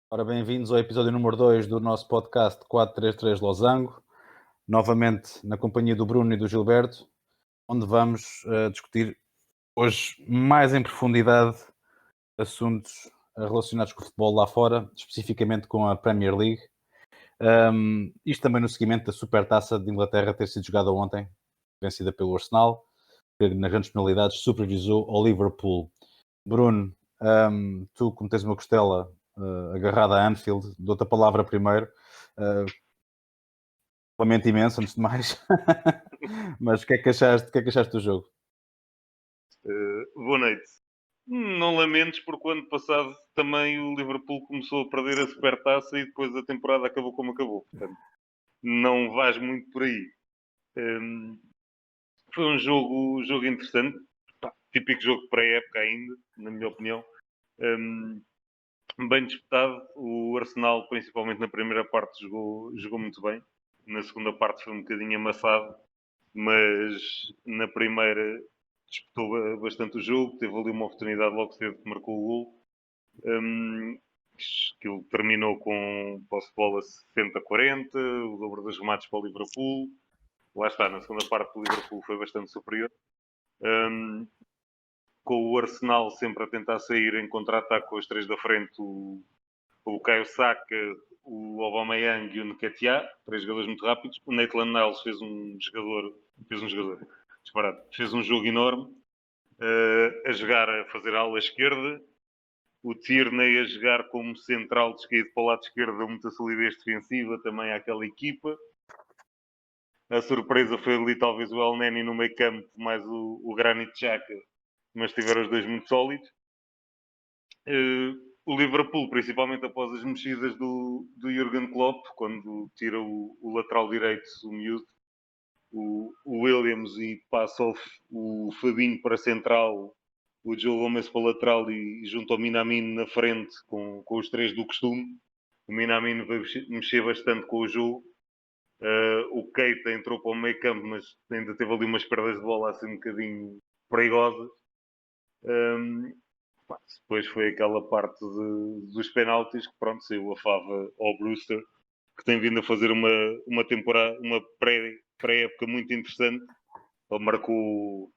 Ora, bem-vindos ao episódio número 2 do nosso podcast 433 Losango, novamente na companhia do Bruno e do Gilberto, onde vamos discutir hoje mais em profundidade assuntos relacionados com o futebol lá fora, especificamente com a Premier League. Isto também no seguimento da Supertaça de Inglaterra ter sido jogada ontem, vencida pelo Arsenal, que nas grandes penalidades supervisou ao Liverpool. Bruno, tu como tens uma costela agarrada a Anfield, dou-te a palavra primeiro. Lamento imenso, antes de mais. Mas o que é que achaste do jogo? Boa noite. Não lamentes, porque o ano passado também o Liverpool começou a perder a supertaça e depois a temporada acabou como acabou. Portanto, não vais muito por aí. Foi um jogo interessante. Pá, típico jogo pré-época ainda, na minha opinião. Bem disputado. O Arsenal, principalmente na primeira parte, jogou muito bem. Na segunda parte foi um bocadinho amassado, mas na primeira disputou bastante o jogo, teve ali uma oportunidade logo cedo que marcou o gol. Aquilo terminou com posse de bola 60-40, o dobro dos remates para o Liverpool. Lá está, na segunda parte o Liverpool foi bastante superior. Com o Arsenal sempre a tentar sair em contra-ataque com os três da frente, o Caio Saka, o Aubameyang e o Nketiah, três jogadores muito rápidos. O Maitland Niles fez um jogo enorme, a jogar, a fazer a ala esquerda. O Tierney a jogar como central descaído para o lado esquerdo, deu muita solidez defensiva também àquela equipa. A surpresa foi ali talvez o El Neni no meio campo, mais o Granit Xhaka, mas tiveram os dois muito sólidos. O Liverpool, principalmente após as mexidas do Jurgen Klopp, quando tira o lateral direito, o miúdo, o Williams, e passa o Fabinho para central, o Joe Gomez para lateral e junto ao Minamino na frente, com os três do costume. O Minamino veio mexer bastante com o jogo. O Keita entrou para o meio campo, mas ainda teve ali umas perdas de bola assim um bocadinho perigosas. Depois foi aquela parte dos penaltis que pronto, saiu a fava ao Brewster, que tem vindo a fazer uma temporada, uma pré-época muito interessante. Ele marcou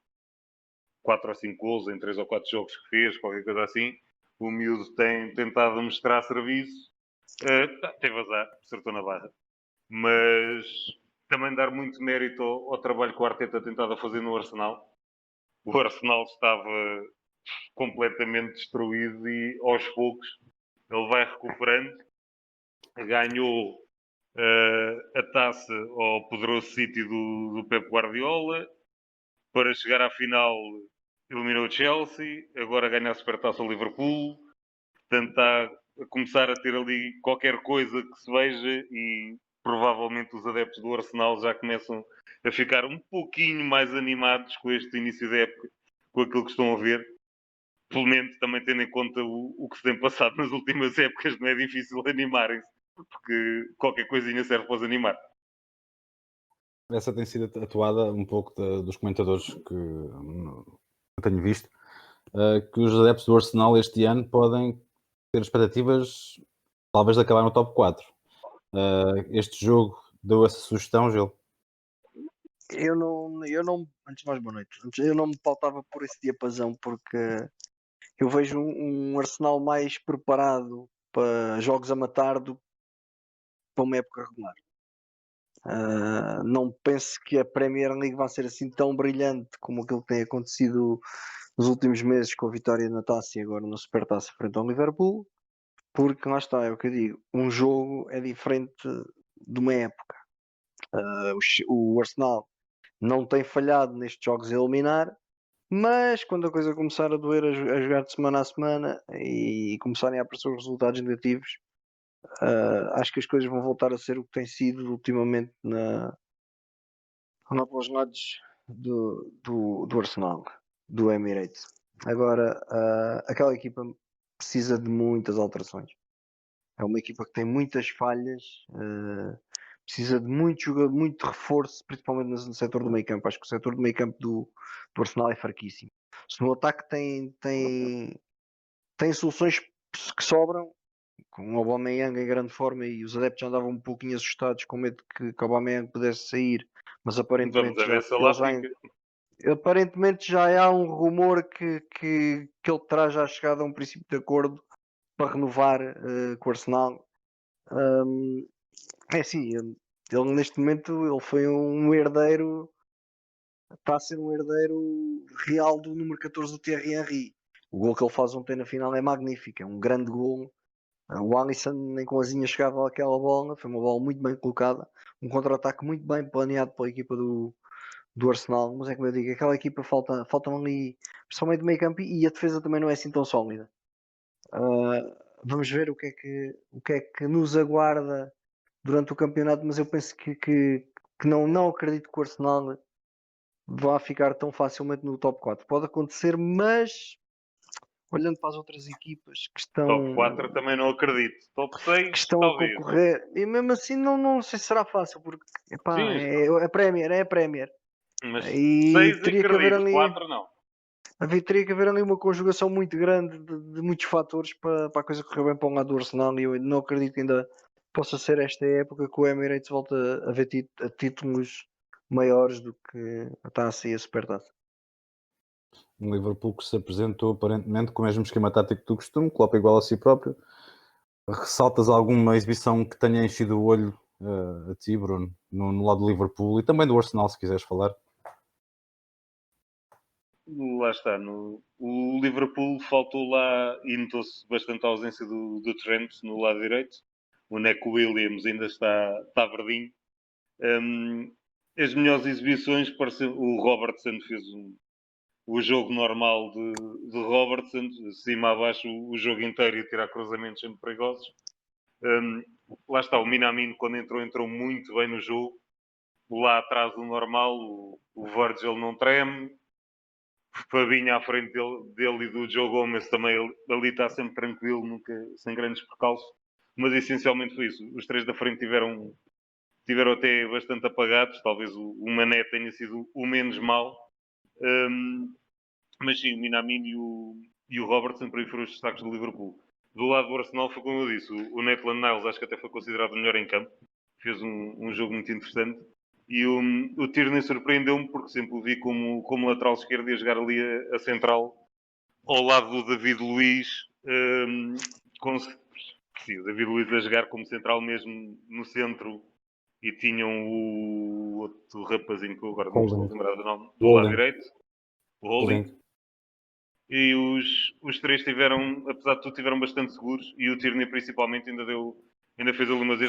4 ou 5 gols em 3 ou 4 jogos que fez, qualquer coisa assim. O miúdo tem tentado mostrar serviço. Teve azar, acertou na barra. Mas também dar muito mérito ao trabalho que o Arteta tentado fazer no Arsenal. O Arsenal estava completamente destruído e aos poucos ele vai recuperando. Ganhou a taça ao poderoso City do Pep Guardiola, para chegar à final eliminou o Chelsea, agora ganha a Supertaça ao Liverpool. Portanto, está a começar a ter ali qualquer coisa que se veja e provavelmente os adeptos do Arsenal já começam a ficar um pouquinho mais animados com este início da época, com aquilo que estão a ver. Pelo menos também tendo em conta o que se tem passado nas últimas épocas, não é difícil animarem-se, porque qualquer coisinha serve para os animar. Essa tem sido atuada um pouco dos comentadores que eu tenho visto, que os adeptos do Arsenal este ano podem ter expectativas talvez de acabar no top 4. Este jogo deu essa sugestão, Gil? Antes de mais, boa noite. Eu não me pautava por esse diapasão, porque eu vejo um Arsenal mais preparado para jogos a matar do que para uma época regular. Não penso que a Premier League vai ser assim tão brilhante como aquilo que tem acontecido nos últimos meses, com a vitória na Taça e agora na Supertaça frente ao Liverpool, porque lá está, é o que eu digo, um jogo é diferente de uma época. O Arsenal não tem falhado nestes jogos a eliminar, mas quando a coisa começar a doer a jogar de semana a semana e começarem a aparecer os resultados negativos, acho que as coisas vão voltar a ser o que tem sido ultimamente nos lados do Arsenal, do Emirates. Agora, aquela equipa precisa de muitas alterações. É uma equipa que tem muitas falhas, precisa de muito reforço, principalmente no setor do meio campo. Acho que o setor do meio campo do Arsenal é fraquíssimo. Se no ataque tem tem soluções que sobram, com o Aubameyang em grande forma, e os adeptos já andavam um pouquinho assustados com medo que o Aubameyang pudesse sair, mas Vamos aparentemente a ver se lá fica. já há um rumor que ele terá já chegado a um princípio de acordo para renovar com o Arsenal. É assim, ele neste momento ele foi um herdeiro, está a ser um herdeiro real do número 14 do Thierry Henry. O gol que ele faz ontem na final é magnífico, é um grande gol. O Alisson nem com a asinha chegava àquela bola, foi uma bola muito bem colocada, um contra-ataque muito bem planeado pela equipa do Arsenal, mas é como eu digo, aquela equipa faltam ali, principalmente o meio campo, e a defesa também não é assim tão sólida. Vamos ver o que é que nos aguarda durante o campeonato, mas eu penso que não acredito que o Arsenal vá ficar tão facilmente no top 4. Pode acontecer, mas olhando para as outras equipas Top 4 também não acredito. Top 6, que estão a talvez. concorrer, e mesmo assim não sei se será fácil, porque epá, Sim, é a Premier. mas E 6 teria que haver acredito, ali, 4 não. teria que haver ali uma conjugação muito grande de muitos fatores para a coisa correr bem para um lado do Arsenal, e eu não acredito que ainda possa ser esta época que o Emirates volta a ver títulos maiores do que está a ser a Supertaça. Um Liverpool que se apresentou aparentemente com o mesmo esquema tático do costume, Klopp igual a si próprio. Ressaltas alguma exibição que tenha enchido o olho a ti, Bruno, no lado do Liverpool e também do Arsenal, se quiseres falar? Lá está. O Liverpool faltou lá e notou-se bastante a ausência do Trent no lado direito. O Neco Williams ainda está verdinho. As melhores exibições, o Robertson fez o jogo normal de Robertson, de cima a baixo o jogo inteiro, e a tirar cruzamentos sempre perigosos. Lá está, o Minamino quando entrou muito bem no jogo. Lá atrás do normal, o Virgil não treme. O Fabinho à frente dele e do Joe Gomes também ali está sempre tranquilo, nunca, sem grandes percalços. Mas essencialmente foi isso. Os três da frente tiveram até bastante apagados. Talvez o Mané tenha sido o menos mau. Mas sim, o Minamino e o Robertson para mim foram os destaques do Liverpool. Do lado do Arsenal foi como eu disse, o Maitland Niles acho que até foi considerado o melhor em campo. Fez um jogo muito interessante. E o Tierney surpreendeu-me porque sempre o vi como lateral esquerdo e a jogar ali a central ao lado do David Luiz. Sim, o David Luiz a jogar como central mesmo no centro, e tinham o outro rapazinho que eu agora não estou a lembrar do nome, do lado direito, o Holding. E os três tiveram, apesar de tudo, tiveram bastante seguros, e o Tierney principalmente ainda fez ali umas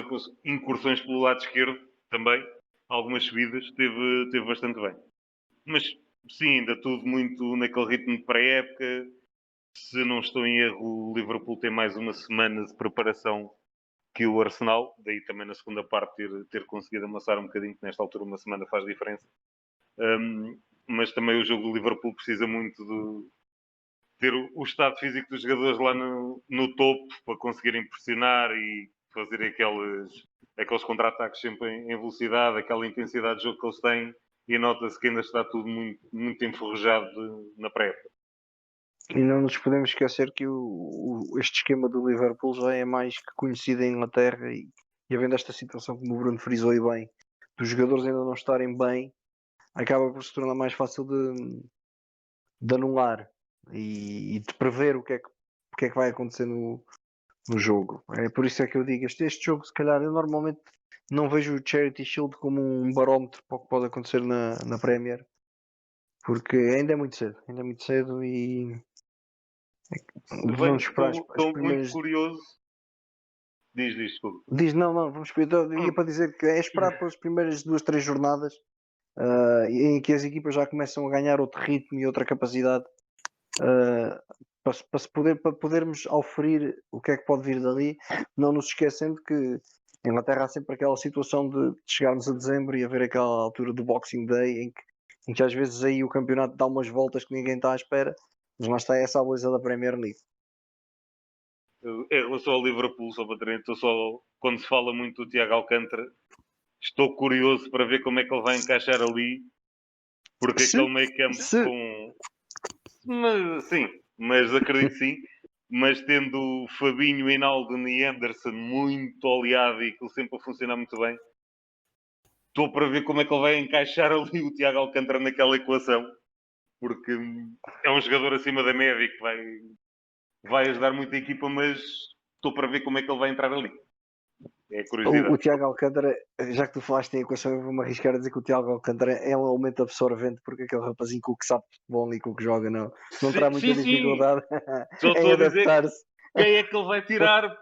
incursões pelo lado esquerdo também, algumas subidas, teve bastante bem. Mas sim, ainda tudo muito naquele ritmo de pré-época. Se não estou em erro, o Liverpool tem mais uma semana de preparação que o Arsenal, daí também na segunda parte ter conseguido amassar um bocadinho, que nesta altura uma semana faz diferença. Mas também o jogo do Liverpool precisa muito de ter o estado físico dos jogadores lá no topo para conseguirem pressionar e fazer aqueles contra-ataques sempre em velocidade, aquela intensidade de jogo que eles têm, e nota-se que ainda está tudo muito, muito enferrujado na pré-época. E não nos podemos esquecer que este esquema do Liverpool já é mais que conhecido em Inglaterra, e havendo esta situação, como o Bruno frisou e bem, dos jogadores ainda não estarem bem, acaba por se tornar mais fácil de anular e de prever o que é que vai acontecer no jogo. É por isso é que eu digo, este jogo, se calhar, eu normalmente não vejo o Charity Shield como um barómetro para o que pode acontecer na Premier, porque ainda é muito cedo e vamos esperar as Estou muito primeiras. curioso. Diz, desculpa. Diz, não, vamos esperar. Eu ia para dizer que é esperar pelas primeiras 2, 3 jornadas, em que as equipas já começam a ganhar outro ritmo e outra capacidade, para podermos oferir o que é que pode vir dali, não nos esquecendo que em Inglaterra há sempre aquela situação de chegarmos a dezembro e haver aquela altura do Boxing Day em que às vezes aí o campeonato dá umas voltas que ninguém está à espera, mas lá está essa a beleza da Premier League. Em relação ao Liverpool, só para ter, quando se fala muito do Tiago Alcântara, estou curioso para ver como é que ele vai encaixar ali, porque aquele meio campo com. Mas, sim, mas acredito sim. mas tendo o Fabinho, Hinaldo e Anderson muito oleado e aquilo sempre a funcionar muito bem, estou para ver como é que ele vai encaixar ali o Tiago Alcântara naquela equação, porque é um jogador acima da média que vai ajudar muito a equipa, mas estou para ver como é que ele vai entrar ali. É a curiosidade. O Tiago Alcântara, já que tu falaste em equação, eu vou-me arriscar a dizer que o Tiago Alcântara é um elemento absorvente, porque aquele rapazinho com o que sabe futebol e com o que joga não terá muita Sim, sim. dificuldade Só em estou a dizer adaptar-se. quem é que ele vai tirar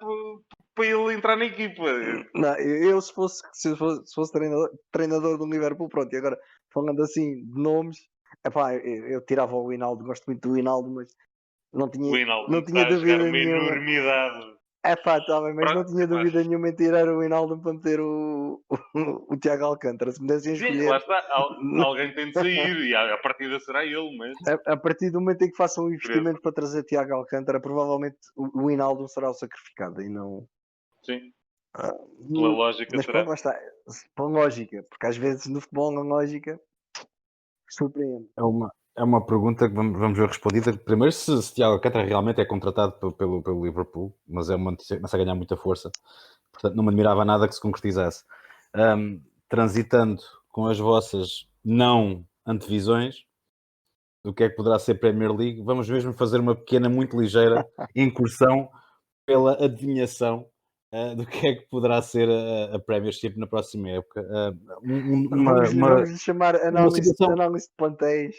para ele entrar na equipa. Não, se fosse treinador do Liverpool, pronto, e agora falando assim de nomes, epá, eu tirava o Hinaldo, gosto muito do Hinaldo, mas não O tinha, Hinaldo não está tinha a jogar dúvida uma nenhuma. enormidade. É pá, está bem, mas não tinha Mas, dúvida nenhuma em tirar o Hinaldo para meter o Tiago Alcântara. Se me dessem a sim, lá escolher, está. Alguém tem de sair e a partida será ele, mas a partir do momento em que façam um credo. investimento para trazer Tiago Alcântara, provavelmente o Hinaldo será o sacrificado e não. Sim, Ah, pela lógica mas pronto, será. lá está. Pela lógica, porque às vezes no futebol a lógica surpreende. É uma pergunta que vamos ver respondida. Primeiro, se Thiago Alcântara realmente é contratado pelo Liverpool, mas é uma notícia que começa a ganhar muita força. Portanto, não me admirava nada que se concretizasse. Transitando com as vossas não antevisões do que é que poderá ser Premier League, vamos mesmo fazer uma pequena, muito ligeira incursão pela adivinhação do que é que poderá ser a Premiership na próxima época. Vamos lhe chamar Uma análise, situação, análise de plantéis.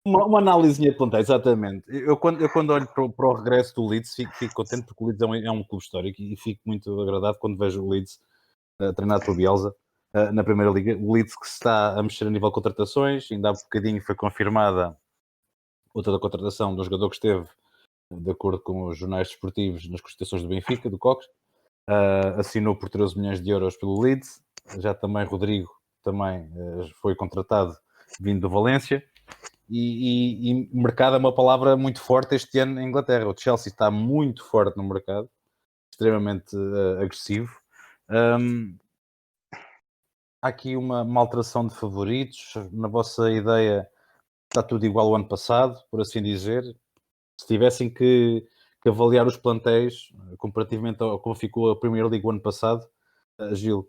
uma análisezinha de plantéis, exatamente. Eu quando olho para o regresso do Leeds, fico contente porque o Leeds é um clube histórico e fico muito agradado quando vejo o Leeds treinado por Bielsa na Primeira Liga. O Leeds que se está a mexer a nível de contratações, ainda há bocadinho foi confirmada outra contratação de um jogador que esteve, de acordo com os jornais desportivos, nas constituições do Benfica, do Cox. Assinou por 13 milhões de euros pelo Leeds. Já também Rodrigo também foi contratado vindo do Valência. E mercado é uma palavra muito forte este ano em Inglaterra. O Chelsea está muito forte no mercado, extremamente agressivo. Há aqui uma alteração de favoritos. Na vossa ideia, está tudo igual ao ano passado, por assim dizer. Se tivessem que avaliar os plantéis comparativamente ao como ficou a Premier League o ano passado, Gil, o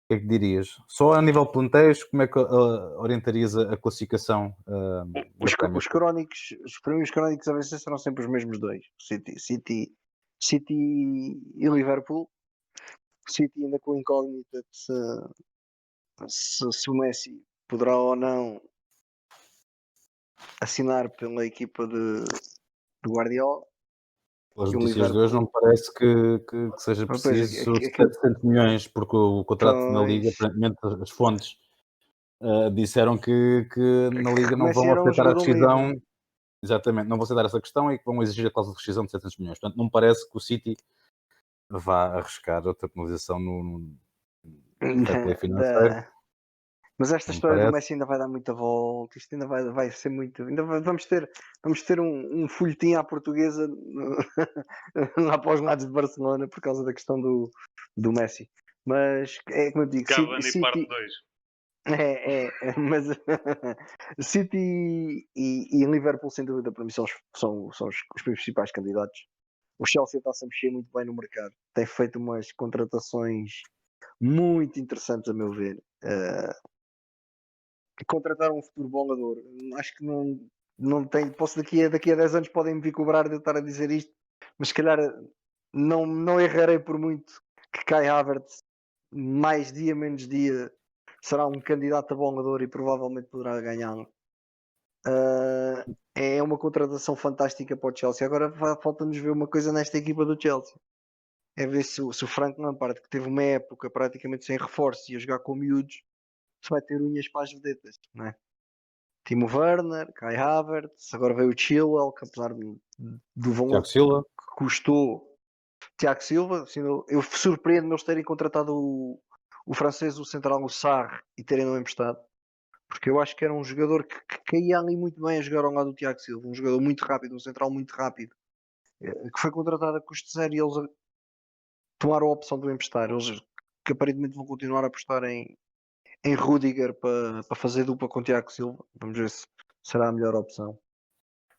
que é que dirias? Só a nível de plantéis, como é que orientarias a classificação da Premier? Os primeiros crónicos a vencer serão sempre os mesmos dois: City e Liverpool. City ainda com incógnita de se o Messi poderá ou não assinar pela equipa de Guardiola. Pelas E o notícias de hoje, não Liverpool, me parece que seja pois, preciso aquilo, 700 milhões, porque o contrato na Liga, pois, aparentemente, as fontes disseram que na Liga que não Messi vão era um aceitar a jogador livre. rescisão. Exatamente, não vão aceitar essa questão e que vão exigir a cláusula de rescisão de 700 milhões. Portanto, não me parece que o City vá arriscar outra penalização no fair play financeiro. Da, mas esta Não me história do parece. Messi ainda vai dar muita volta. Isto ainda vai ser muito. Vamos ter um folhetim à portuguesa lá para os lados de Barcelona por causa da questão do Messi. Mas é como eu digo, Cavani parte City 2. mas City e Liverpool, sem dúvida, para mim, são os principais candidatos. O Chelsea está-se a mexer muito bem no mercado, tem feito umas contratações muito interessantes, a meu ver. Contratar um futuro bolador, acho que não tem. Posso daqui a 10 anos podem me vir cobrar de eu estar a dizer isto, mas se calhar não errarei por muito que Kai Havertz, mais dia menos dia, será um candidato a bolador e provavelmente poderá ganhá-lo. É uma contratação fantástica para o Chelsea. Agora falta-nos ver uma coisa nesta equipa do Chelsea. É ver se o Frank Lampard, que teve uma época praticamente sem reforço e a jogar com miúdos, se vai ter unhas para as vedetas, não é? Timo Werner, Kai Havertz, agora veio o Chilwell, que apesar do valor Tiago Silva, que custou, Tiago Silva, assim, eu surpreendo-me eles terem contratado o francês, o central, o Sarr, e terem-no emprestado, porque eu acho que era um jogador que caía ali muito bem a jogar ao lado do Tiago Silva, um jogador muito rápido, um central muito rápido, que foi contratado a custo zero e eles tomaram a opção de o emprestar. Eles que aparentemente vão continuar a apostar em Rudiger para fazer dupla com o Tiago Silva. Vamos ver se será a melhor opção.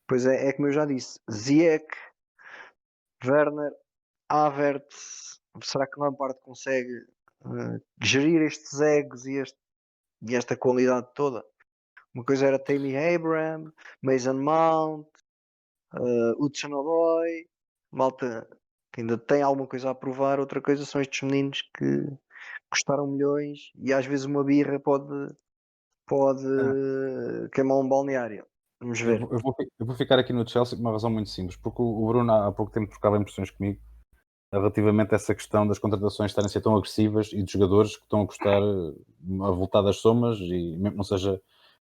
Pois é como eu já disse, Ziyech Werner, Havertz, será que Lampard consegue gerir estes egos e esta qualidade toda? Uma coisa era Tammy Abraham, Mason Mount, Hudson-Odoi, malta que ainda tem alguma coisa a provar. Outra coisa são estes meninos que custaram milhões e às vezes uma birra pode queimar um balneário. Vamos ver. Eu vou ficar aqui no Chelsea por uma razão muito simples, porque o Bruno há pouco tempo trocava impressões comigo relativamente a essa questão das contratações estarem a ser tão agressivas e dos jogadores que estão a custar avultadas somas e mesmo que não seja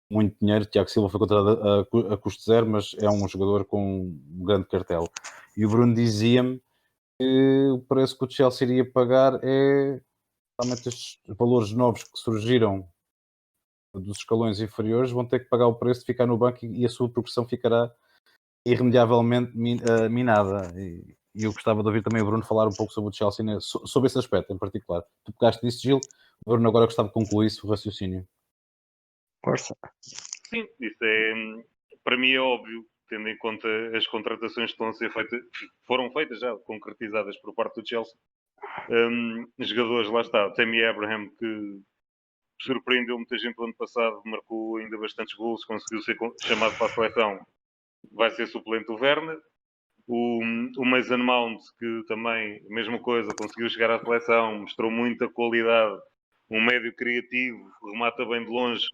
muito dinheiro. Tiago Silva foi contratado a custo zero, mas é um jogador com um grande cartel. E o Bruno dizia-me que o preço que o Chelsea iria pagar é realmente estes valores novos que surgiram dos escalões inferiores vão ter que pagar o preço de ficar no banco e a sua progressão ficará irremediavelmente minada. E eu gostava de ouvir também o Bruno falar um pouco sobre o Chelsea, sobre esse aspecto em particular. Tu pegaste disso, Gil, o Bruno agora gostava que concluísse o raciocínio. Força. Sim, isso é, para mim é óbvio, tendo em conta as contratações que estão a ser feitas, foram feitas já, concretizadas por parte do Chelsea. Jogadores, lá está, Tammy Abraham, que surpreendeu muita gente o ano passado, marcou ainda bastantes gols, conseguiu ser chamado para a seleção, vai ser suplente do Werner. O Mason Mount, que também, mesma coisa, conseguiu chegar à seleção, mostrou muita qualidade, um médio criativo, remata bem de longe,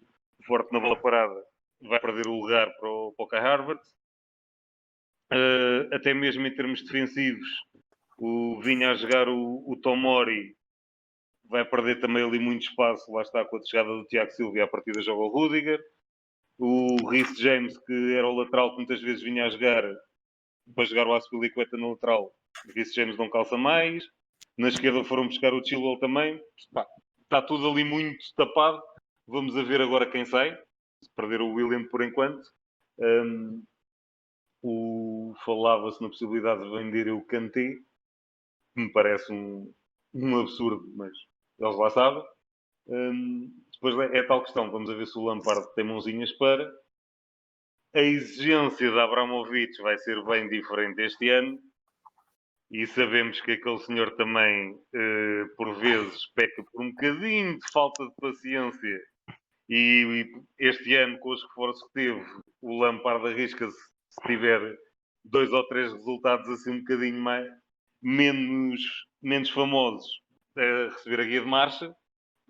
forte na bola parada, vai perder o lugar para o Kai Havertz. Até mesmo em termos defensivos, vinha a jogar o Tomori, vai perder também ali muito espaço, lá está com a chegada do Tiago Silva e à partida joga o Rudiger. O Reece James, que era o lateral que muitas vezes vinha a jogar, para jogar o Azpilicueta no lateral, o Reece James não calça mais. Na esquerda foram buscar o Chilwell também. Pá, está tudo ali muito tapado. Vamos a ver agora quem sai. Se perder o William por enquanto. Falava-se na possibilidade de vender o Kanté, que me parece um absurdo, mas eles lá sabem. Depois é tal questão, vamos a ver se o Lampard tem mãozinhas para. A exigência de Abramovich vai ser bem diferente este ano e sabemos que aquele senhor também, por vezes, peca por um bocadinho de falta de paciência e este ano, com os reforços que teve, o Lampard arrisca-se, se tiver 2 ou 3 resultados assim um bocadinho menos famosos, a receber a guia de marcha.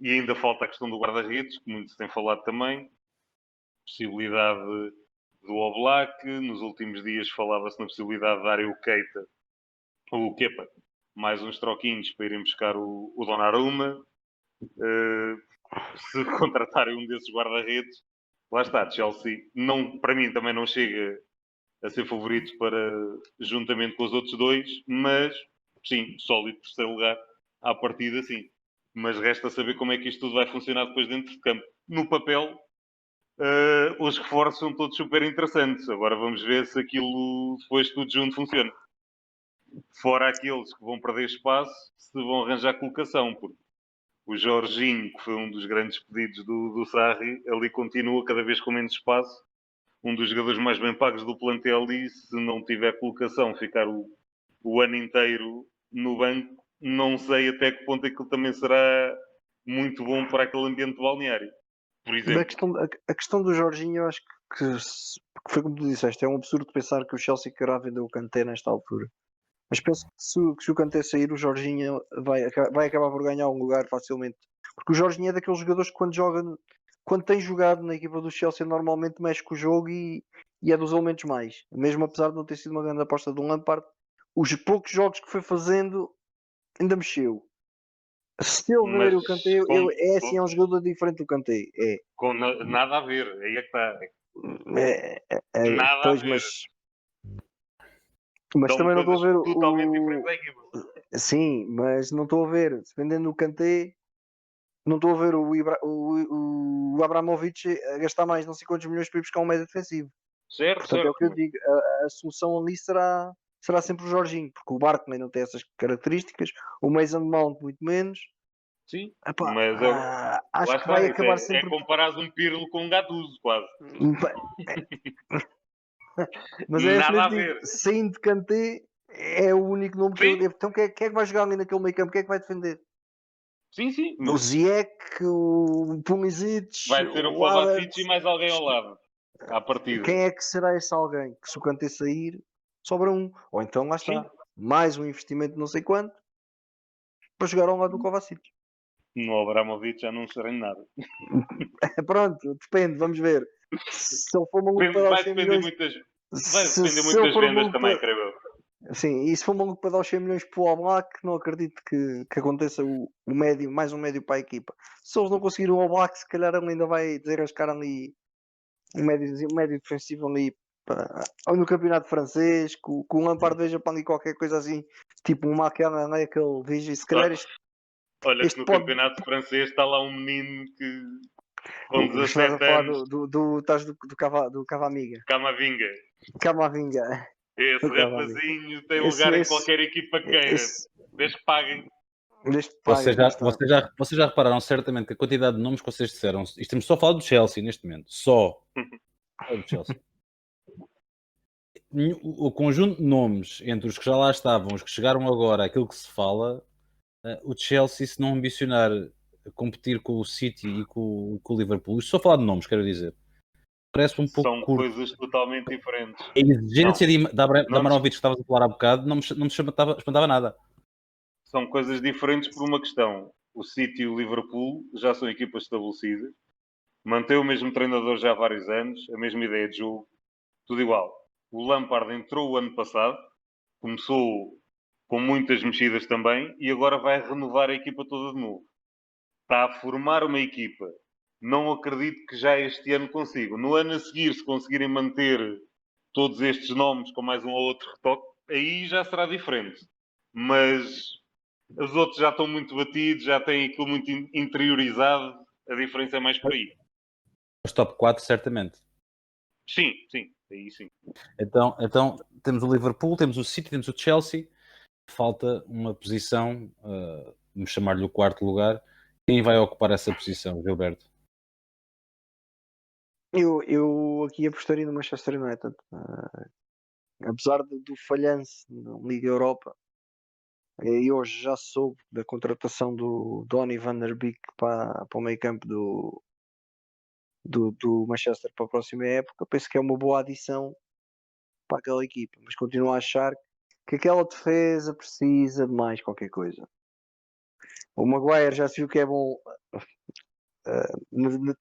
E ainda falta a questão do guarda-redes, que muitos têm falado também. Possibilidade do Oblak. Nos últimos dias falava-se na possibilidade de darem o Keita, ou o Kepa, mais uns troquinhos para irem buscar o Donnarumma. Se contratarem um desses guarda-redes, lá está, Chelsea, não, para mim também não chega a ser favorito para, juntamente com os outros dois, mas sim, sólido terceiro lugar à partida, sim. Mas resta saber como é que isto tudo vai funcionar depois dentro de campo. No papel, os reforços são todos super interessantes. Agora vamos ver se aquilo depois tudo junto funciona. Fora aqueles que vão perder espaço, se vão arranjar colocação, porque o Jorginho, que foi um dos grandes pedidos do Sarri, ali continua cada vez com menos espaço. Um dos jogadores mais bem pagos do plantel e se não tiver colocação, ficar o ano inteiro no banco, não sei até que ponto aquilo também será muito bom para aquele ambiente balneário. Por exemplo. A questão do Jorginho, eu acho que foi como tu disseste, é um absurdo pensar que o Chelsea querá vender o Kanté nesta altura. Mas penso que se o Kanté sair, o Jorginho vai acabar por ganhar um lugar facilmente. Porque o Jorginho é daqueles jogadores que quando tem jogado na equipa do Chelsea, normalmente mexe com o jogo e é dos elementos mais. Mesmo apesar de não ter sido uma grande aposta de um Lampard, os poucos jogos que foi fazendo ainda mexeu. Se ele vender o Kanté, é um jogador diferente do Kanté. É. Com nada a ver, aí é que está. Nada Pois, a ver. Mas também não estou a ver totalmente diferente da equipa. Sim, mas não estou a ver, dependendo do Kanté, não estou a ver o Abramovich a gastar mais não sei quantos milhões para ir buscar um médio defensivo. Certo, portanto, certo. é o que eu digo, a solução ali será sempre o Jorginho, porque o Barkley não tem essas características, o Mason Mount muito menos. Sim, Epá, mas acho que vai acabar sempre... É comparar um Pirlo com um Gattuso, quase. Mas é Nada assim, a ver. saindo de Kanté, é o único nome que eu Sim. devo. Então quem é que vai jogar ali naquele meio campo? Quem é que vai defender? Sim. O Ziyech, o Pulisic, Vai ser o o Havertz. Kovacic e mais alguém ao lado. À partida. Quem é que será esse alguém? Que se o Kanté sair, sobra um. Ou então lá está. Sim. Mais um investimento de não sei quanto para jogar ao lado do Kovacic. No Abramovich já não serei nada. Pronto, depende, vamos ver. Se ele for maluco para dar os Vai 100 depender milhões. muitas, Se ele for vendas maluco também, para. creio eu. Sim, e se for maluco para dar os 100 milhões para o Oblak, não acredito que aconteça o médio, mais um médio para a equipa. Se eles não conseguirem o Oblak, se calhar ele ainda vai desarrascar ali um médio defensivo ali ou no campeonato francês, que o Lampard veja para ali qualquer coisa assim, tipo um Maquena, não é? Que ele veja, e se calhar Olha que este no pode. campeonato francês está lá um menino que com Estás a 17 falar anos, estás do Cavamiga. Camavinga. Camavinga. Esse O Cavamiga. rapazinho tem lugar em qualquer equipa queira. Desde que paguem. Desde que paguem, Vocês já repararam certamente que a quantidade de nomes que vocês disseram, estamos só a falar do Chelsea neste momento, só do Chelsea. O conjunto de nomes entre os que já lá estavam, os que chegaram agora, aquilo que se fala, o Chelsea, se não ambicionar competir com o City e com o Liverpool, isto só falar de nomes, quero dizer, parece um pouco São curto. coisas totalmente diferentes. A exigência da não Abramovich que estavas a falar há bocado não me espantava nada. São coisas diferentes por uma questão. O City e o Liverpool já são equipas estabelecidas. Mantém o mesmo treinador já há vários anos, a mesma ideia de jogo, tudo igual. O Lampard entrou o ano passado, começou com muitas mexidas também e agora vai renovar a equipa toda de novo. Está a formar uma equipa. Não acredito que já este ano consigam. No ano a seguir, se conseguirem manter todos estes nomes com mais um ou outro retoque, aí já será diferente. Mas os outros já estão muito batidos, já têm aquilo muito interiorizado. A diferença é mais por aí. Os top 4, certamente. Sim, aí sim. Então temos o Liverpool, temos o City, temos o Chelsea. Falta uma posição, vamos chamar-lhe o quarto lugar. Quem vai ocupar essa posição, Gilberto? Eu aqui apostaria no Manchester United. Apesar do falhanço na Liga Europa, e hoje já soube da contratação do Donny van der Beek para o meio campo do Manchester para a próxima época. Penso que é uma boa adição para aquela equipa, mas continuo a achar que aquela defesa precisa de mais qualquer coisa. O Maguire já se viu que é bom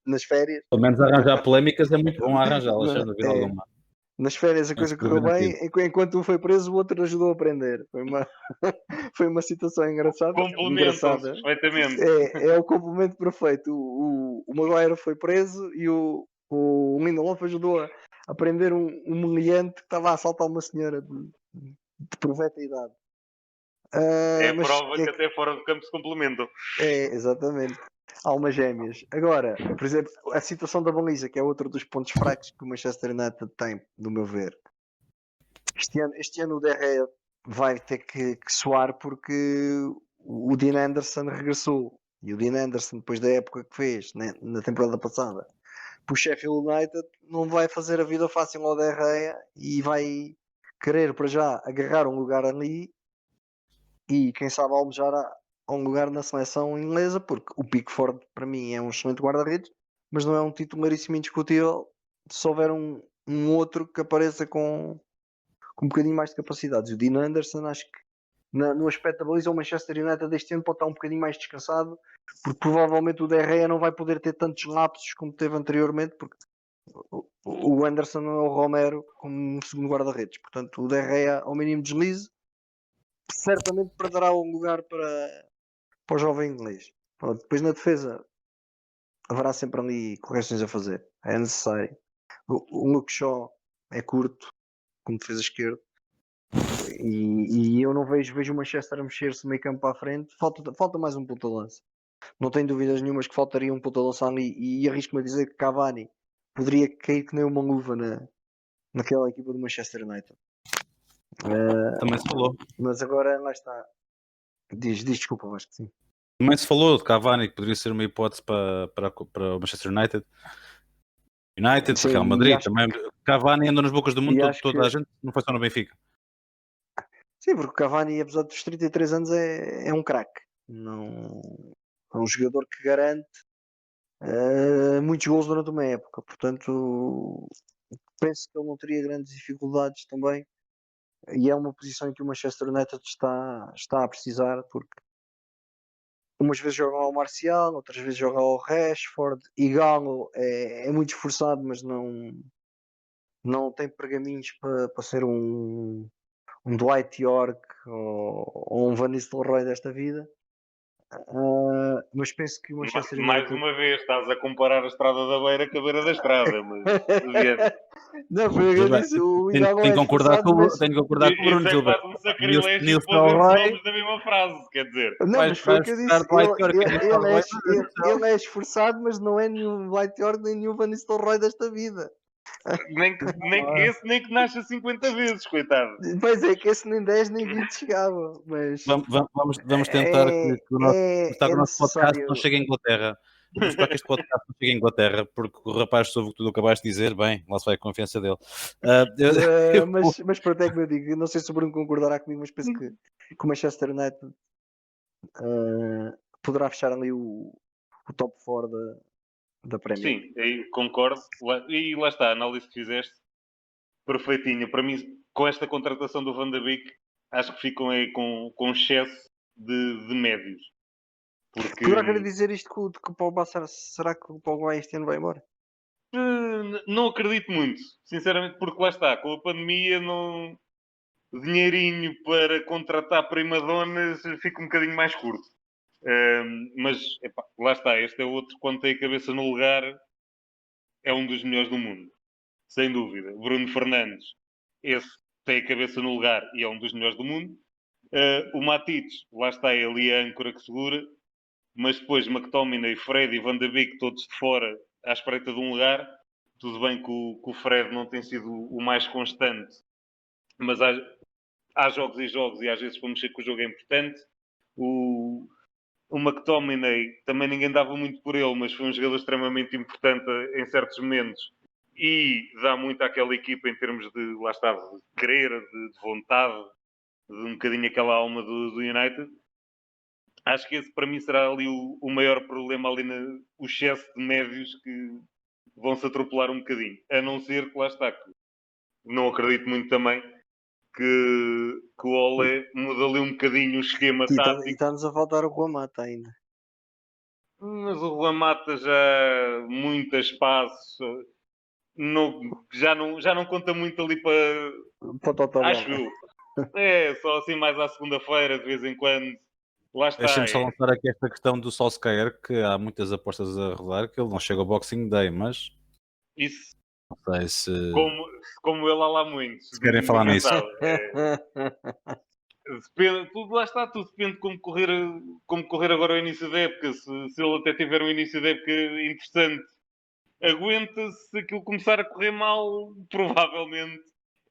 nas férias. Pelo menos arranjar polémicas é muito bom arranjá-las, sem dúvida alguma. Nas férias a coisa correu bem, enquanto um foi preso, o outro ajudou a aprender. Foi uma situação engraçada. Complementam-se perfeitamente. É o complemento perfeito. O Maguire foi preso e o Lindelof ajudou a aprender um meliante que estava a assaltar uma senhora de proveta idade. É a prova que até fora do campo se complementam. É, exatamente. Almas gêmeas. Agora, por exemplo, a situação da baliza, que é outro dos pontos fracos que o Manchester United tem, do meu ver. Este ano o DRE vai ter que soar porque o Dean Anderson regressou. E o Dean Anderson, depois da época que fez, né, na temporada passada, para o Sheffield United, não vai fazer a vida fácil ao DRE e vai querer para já agarrar um lugar ali e quem sabe almejar a um lugar na seleção inglesa, porque o Pickford para mim é um excelente guarda-redes, mas não é um titularíssimo indiscutível se houver um outro que apareça com um bocadinho mais de capacidades. O Dean Anderson, acho que no aspecto da baliza, o Manchester United deste ano pode estar um bocadinho mais descansado, porque provavelmente o DRE não vai poder ter tantos lapsos como teve anteriormente, porque o Anderson não é o Romero como segundo guarda-redes. Portanto, o DRE ao mínimo deslize, certamente perderá um lugar para o jovem inglês. Pronto, depois na defesa haverá sempre ali correções a fazer. É necessário. O Luke Shaw é curto como defesa esquerda e eu não vejo o Manchester a mexer-se meio campo para a frente. Falta mais um ponta-lança. Não tenho dúvidas nenhumas que faltaria um ponta-lança ali e arrisco-me a dizer que Cavani poderia cair que nem uma luva naquela equipa do Manchester United. Também se falou. Mas agora lá está. Diz desculpa, acho que sim. Também se falou de Cavani, que poderia ser uma hipótese para o Manchester United. Sim, Real Madrid também. Cavani andou nas bocas do mundo, toda a gente, não foi só no Benfica. Sim, porque o Cavani, apesar dos 33 anos, é um craque. Não, é um jogador que garante muitos gols durante uma época. Portanto, penso que ele não teria grandes dificuldades também. E é uma posição em que o Manchester United está a precisar, porque umas vezes joga ao Marcial, outras vezes joga ao Rashford. E Galo é muito esforçado, mas não tem pergaminhos para ser um Dwight York ou um Van Nistelrooy desta vida. Mas penso que o Manchester Mais United. uma vez, estás a comparar a Estrada da Beira com a Beira da Estrada, mas adiante. Não, foi o que eu disse. O Tenho, Igalo tenho é que concordar esforçado, mas. tenho que concordar com o Bruno Isso é Gilberto. quase um sacrilégio Nilson pôr esses Roy, nomes na mesma frase, quer dizer. Não, mas foi o vais que eu buscar disse. Dwight York e Nilson Roy. Ele é esforçado, mas não é nenhum Dwight York nem nenhum Van Nistelrooy desta vida. Nem que nasça 50 vezes, coitado. Pois é, que esse nem 10 nem 20 chegava. Mas Vamos tentar que o nosso podcast não necessário. chegue à Inglaterra. Vamos esperar que este podcast não chegue à Inglaterra, porque o rapaz soube o que tu acabaste de dizer, bem, lá se vai a confiança dele. Mas pronto, é como eu digo. Eu não sei se o Bruno concordará comigo, mas penso que o Manchester United poderá fechar ali o top 4 da Premier. Sim, aí concordo. E lá está, a análise que fizeste, perfeitinha. Para mim, com esta contratação do Van de Beek, acho que ficam aí com excesso de médios. Porque Poderá querer dizer isto que o Pogba, será que o Pogba este ano vai embora? não acredito muito, sinceramente, porque lá está, com a pandemia, dinheirinho para contratar primadonas fica um bocadinho mais curto. Mas epá, lá está, este é outro, quando tem a cabeça no lugar, é um dos melhores do mundo, sem dúvida. Bruno Fernandes, esse tem a cabeça no lugar e é um dos melhores do mundo. O Matites, lá está, é ali a âncora que segura, mas depois McTominay, Fred e Van de Beek, todos de fora, à espreita de um lugar. Tudo bem que o Fred não tem sido o mais constante, mas há jogos e jogos e às vezes para mexer que o jogo é importante. O McTominay também ninguém dava muito por ele, mas foi um jogador extremamente importante em certos momentos e dá muito àquela equipa em termos de, lá está, de querer, de vontade, de um bocadinho aquela alma do United. Acho que esse para mim será ali o maior problema, ali o excesso de médios que vão-se atropelar um bocadinho. A não ser que lá está, que não acredito muito também que o Ole muda ali um bocadinho o esquema E tático. está-nos a faltar o Rua Mata ainda. Mas o Juan Mata já muito espaço, já não conta muito ali para. Para o Totó Acho eu. É, só assim mais à segunda-feira, de vez em quando. Lá está. Deixa-me só lançar aqui esta questão do Solskjaer, que há muitas apostas a rodar, que ele não chega ao Boxing Day, mas Isso, não sei se como ele há lá muitos. Se querem falar nisso. Depende, tudo lá está, tudo depende de como correr agora o início da época. Se ele até tiver um início da época interessante, aguenta-se. Se aquilo começar a correr mal, provavelmente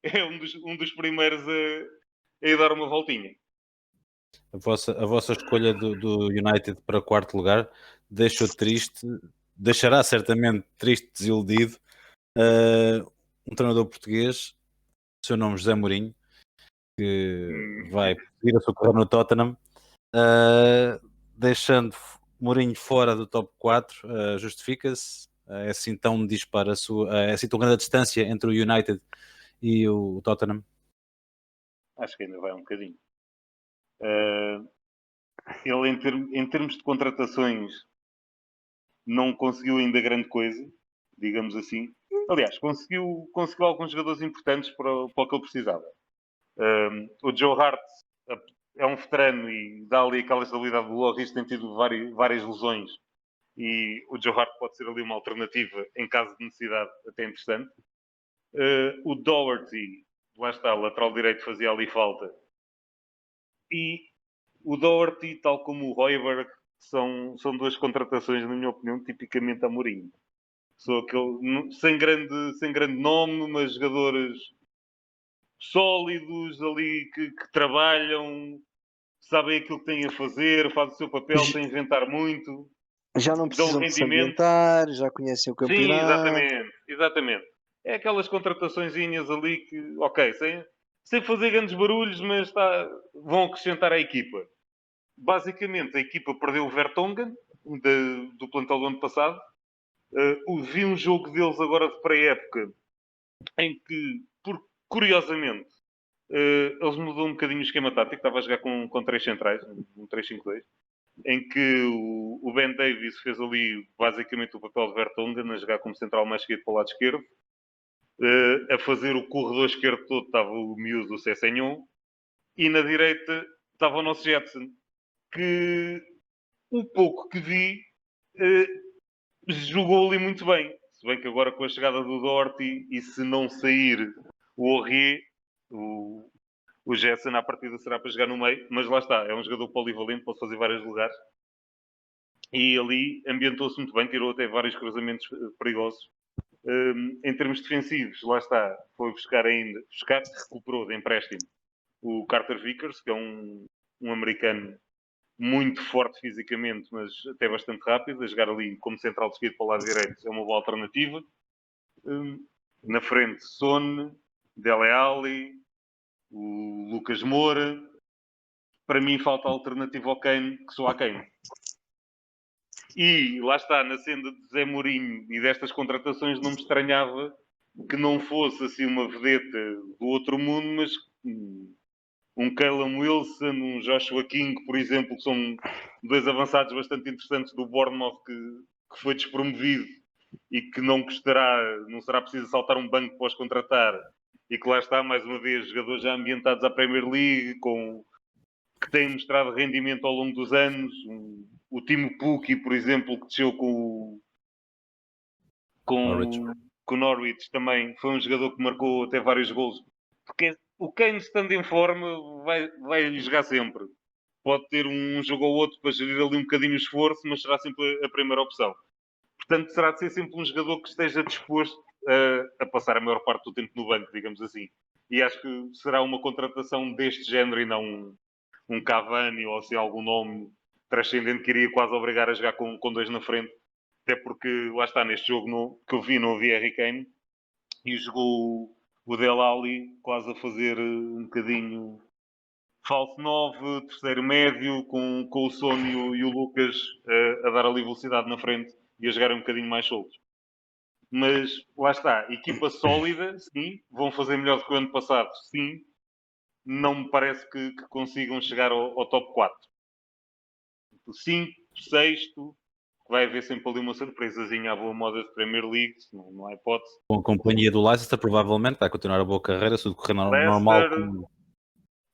é um dos primeiros a ir dar uma voltinha. a vossa escolha do United para quarto lugar deixará certamente triste, desiludido, um treinador português, seu nome José Mourinho, que vai ir a socorrer no Tottenham, deixando Mourinho fora do top 4, justifica-se? É assim tão dispara é assim tão grande a distância entre o United e o Tottenham? Acho que ainda vai um bocadinho. Ele, em termos de contratações, não conseguiu ainda grande coisa, digamos assim. Aliás, conseguiu alguns jogadores importantes para o que ele precisava. O Joe Hart é um veterano e dá ali aquela estabilidade do Loris, tem tido várias lesões e o Joe Hart pode ser ali uma alternativa em caso de necessidade até interessante. O Doherty, lá está, lateral direito, fazia ali falta. E o Doherty, tal como o Højbjerg, são duas contratações, na minha opinião, tipicamente a Mourinho. Sou aquele, sem grande nome, mas jogadores sólidos ali que trabalham, sabem aquilo que têm a fazer, fazem o seu papel sem inventar muito. Já não precisam de se ambientar, já conhecem o campeonato. Sim, exatamente. É aquelas contrataçõezinhas ali que, ok, sem fazer grandes barulhos, mas vão acrescentar à equipa. Basicamente, a equipa perdeu o Vertonghen do plantel do ano passado. Vi um jogo deles agora de pré-época em que, curiosamente, eles mudou um bocadinho o esquema tático. Estava a jogar com três centrais, um 3-5-2, em que o Ben Davies fez ali basicamente o papel de Vertonghen, a jogar como central mais esquerdo para o lado esquerdo. A fazer o corredor esquerdo todo estava o miúdo do Cessenhon, e na direita estava o nosso Jetson, que o pouco que vi jogou ali muito bem. Se bem que agora com a chegada do Doherty e se não sair o Aurier, o Jetson à partida será para jogar no meio, mas lá está, é um jogador polivalente, pode fazer vários lugares. E ali ambientou-se muito bem, tirou até vários cruzamentos perigosos. Em termos defensivos, lá está, foi recuperou de empréstimo o Carter Vickers, que é um americano muito forte fisicamente, mas até bastante rápido, a jogar ali como central de esquerdo para o lado direito é uma boa alternativa. Na frente, Son, Dele Alli, o Lucas Moura. Para mim falta a alternativa ao Kane, que sou a Kane. E lá está, na senda de Zé Mourinho e destas contratações, não me estranhava que não fosse assim uma vedeta do outro mundo, mas um Callum Wilson, um Joshua King, por exemplo, que são dois avançados bastante interessantes do Bournemouth que foi despromovido e que não será preciso saltar um banco para os contratar, e que lá está, mais uma vez, jogadores já ambientados à Premier League, que têm mostrado rendimento ao longo dos anos. O Timo Pukki, por exemplo, que desceu Norwich. com o Norwich, também foi um jogador que marcou até vários golos. Porque o Kane, estando em forma, vai jogar sempre. Pode ter um jogo ou outro para gerir ali um bocadinho o esforço, mas será sempre a primeira opção. Portanto, será de ser sempre um jogador que esteja disposto a passar a maior parte do tempo no banco, digamos assim. E acho que será uma contratação deste género e não um Cavani ou assim algum nome transcendente que iria quase obrigar a jogar com dois na frente. Até porque, lá está, neste jogo que eu vi, não havia Harry Kane e jogou o Dele Alli quase a fazer um bocadinho falso 9, terceiro médio, com o Sónio e o Lucas a dar ali velocidade na frente e a jogar um bocadinho mais soltos. Mas lá está, equipa sólida, sim, vão fazer melhor do que o ano passado, sim. Não me parece que consigam chegar ao top 4. 5, 6º, vai haver sempre ali uma surpresazinha à boa moda de Premier League, não há hipótese. Com a companhia do Leicester, provavelmente vai continuar a boa carreira, se tudo correr normal.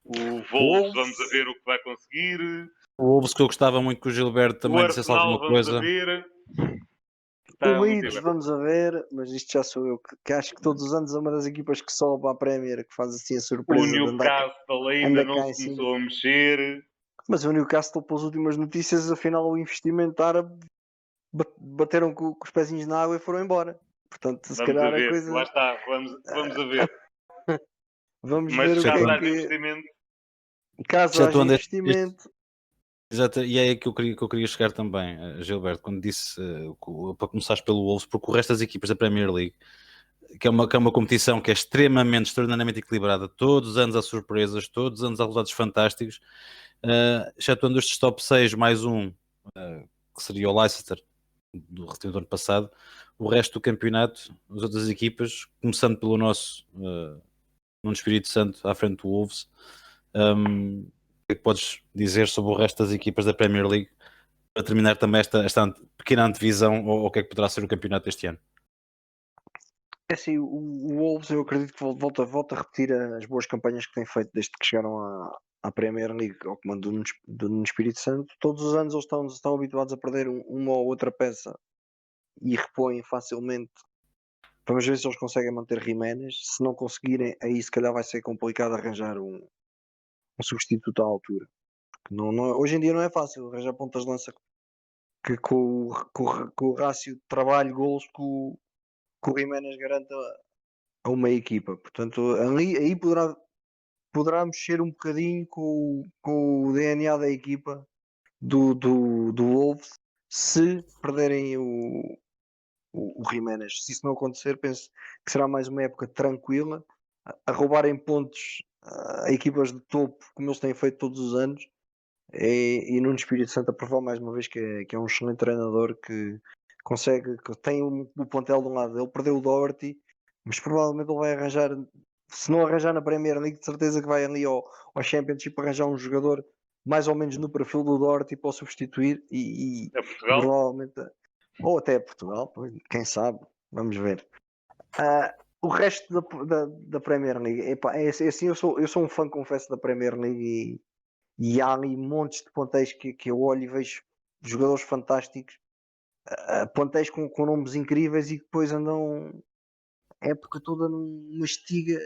O Wolves, vamos a ver o que vai conseguir. O Wolves, que eu gostava muito que o Gilberto também dissesse alguma coisa. Vamos a ver. O Leeds, vamos a ver, mas isto já sou eu que acho que todos os anos é uma das equipas que sobe à Premier, que faz assim a surpresa. O Newcastle ainda não se começou a mexer. Mas o Newcastle, pelas últimas notícias, afinal o investimento árabe bateram com os pezinhos na água e foram embora. Portanto, se calhar a coisa... Lá está, vamos a ver. Vamos mas ver o que é que... investimento. Caso haja investimento... Exato, e é aí que eu queria chegar também, Gilberto, quando disse para começares pelo Wolves, porque o resto das equipas da Premier League, que é uma competição que é extraordinariamente equilibrada, todos os anos há surpresas, todos os anos há resultados fantásticos, excetuando estes top 6 mais um, que seria o Leicester do ano passado, o resto do campeonato, as outras equipas, começando pelo nosso Nuno Espírito Santo à frente do Wolves, o que é que podes dizer sobre o resto das equipas da Premier League para terminar também esta pequena antevisão ou o que é que poderá ser o campeonato este ano? É assim, o Wolves eu acredito que volta a repetir as boas campanhas que tem feito desde que chegaram à Premier League ao comando do Nuno Espírito Santo. Todos os anos eles estão habituados a perder uma ou outra peça e repõem facilmente. Vamos ver se eles conseguem manter Jiménez. Se não conseguirem, aí se calhar vai ser complicado arranjar um substituto à altura. Hoje em dia não é fácil arranjar pontas de lança com o rácio de trabalho, golos que o Jiménez garanta a uma equipa. Portanto, aí poderá mexer um bocadinho com o DNA da equipa do Wolves se perderem o Jiménez. Se isso não acontecer, penso que será mais uma época tranquila, a roubarem pontos a equipas de topo, como eles têm feito todos os anos. E Nuno Espírito Santo a provar mais uma vez que é um excelente treinador que consegue, que tem o plantel de um lado. Ele perdeu o Doherty, mas provavelmente ele vai arranjar, se não arranjar na Premier League, de certeza que vai ali ao Championship arranjar um jogador mais ou menos no perfil do Doherty para o substituir e É Portugal? provavelmente, ou até Portugal, quem sabe, vamos ver. O resto da Premier League, epá, é assim, eu sou um fã, confesso, da Premier League e há ali montes de pontéis que eu olho e vejo jogadores fantásticos, pontéis com nomes incríveis e que depois andam a época toda num mastiga,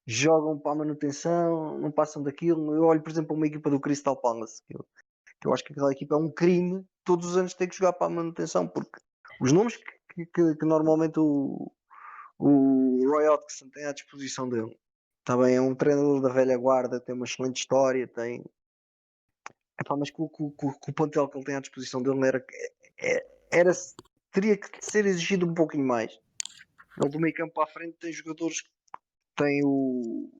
jogam para a manutenção, não passam daquilo. Eu olho, por exemplo, uma equipa do Crystal Palace, que eu acho que aquela equipa é um crime, todos os anos tem que jogar para a manutenção, porque os nomes que normalmente o Roy Hodgson tem à disposição dele. Também é um treinador da velha guarda, tem uma excelente história, tem. Epá, mas com o plantel que ele tem à disposição dele era, teria que ser exigido um pouquinho mais. Ele do meio campo para a frente tem jogadores, tem o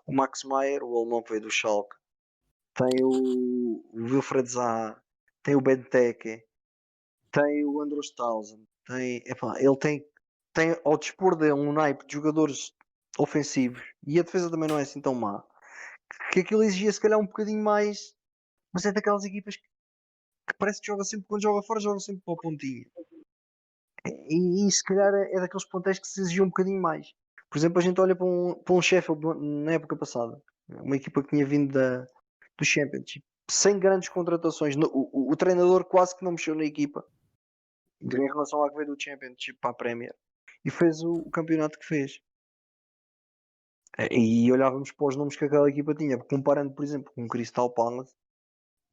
Max Meyer, o alemão que veio do Schalke, tem o Wilfred Zaha, tem o Benteke, tem o Andros Townsend, ele tem ao dispor dele um naipe de jogadores ofensivos e a defesa também não é assim tão má, que aquilo exigia se calhar um bocadinho mais, mas é daquelas equipas que parece que joga sempre, quando joga fora, joga sempre para o pontinho. E se calhar é daqueles pontéis que se exigiam um bocadinho mais. Por exemplo, a gente olha para um Sheffield na época passada, uma equipa que tinha vindo do Championship, sem grandes contratações. O treinador quase que não mexeu na equipa em relação à que veio do Championship para a Premier e fez o campeonato que fez. E olhávamos para os nomes que aquela equipa tinha, comparando, por exemplo, com o Crystal Palace,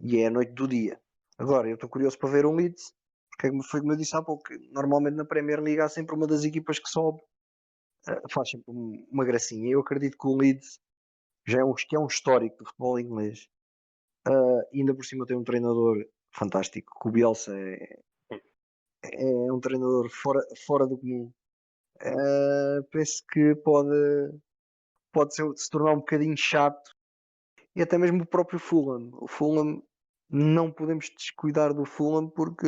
e é a noite do dia. Agora, eu estou curioso para ver um Leeds, porque foi como eu disse há pouco, normalmente na Premier League há sempre uma das equipas que sobe, faz sempre uma gracinha. Eu acredito que o Leeds que é um histórico do futebol inglês, e ainda por cima tem um treinador fantástico, que o Bielsa é um treinador fora do comum. Penso que pode se tornar um bocadinho chato, e até mesmo o próprio Fulham. O Fulham, não podemos descuidar do Fulham, porque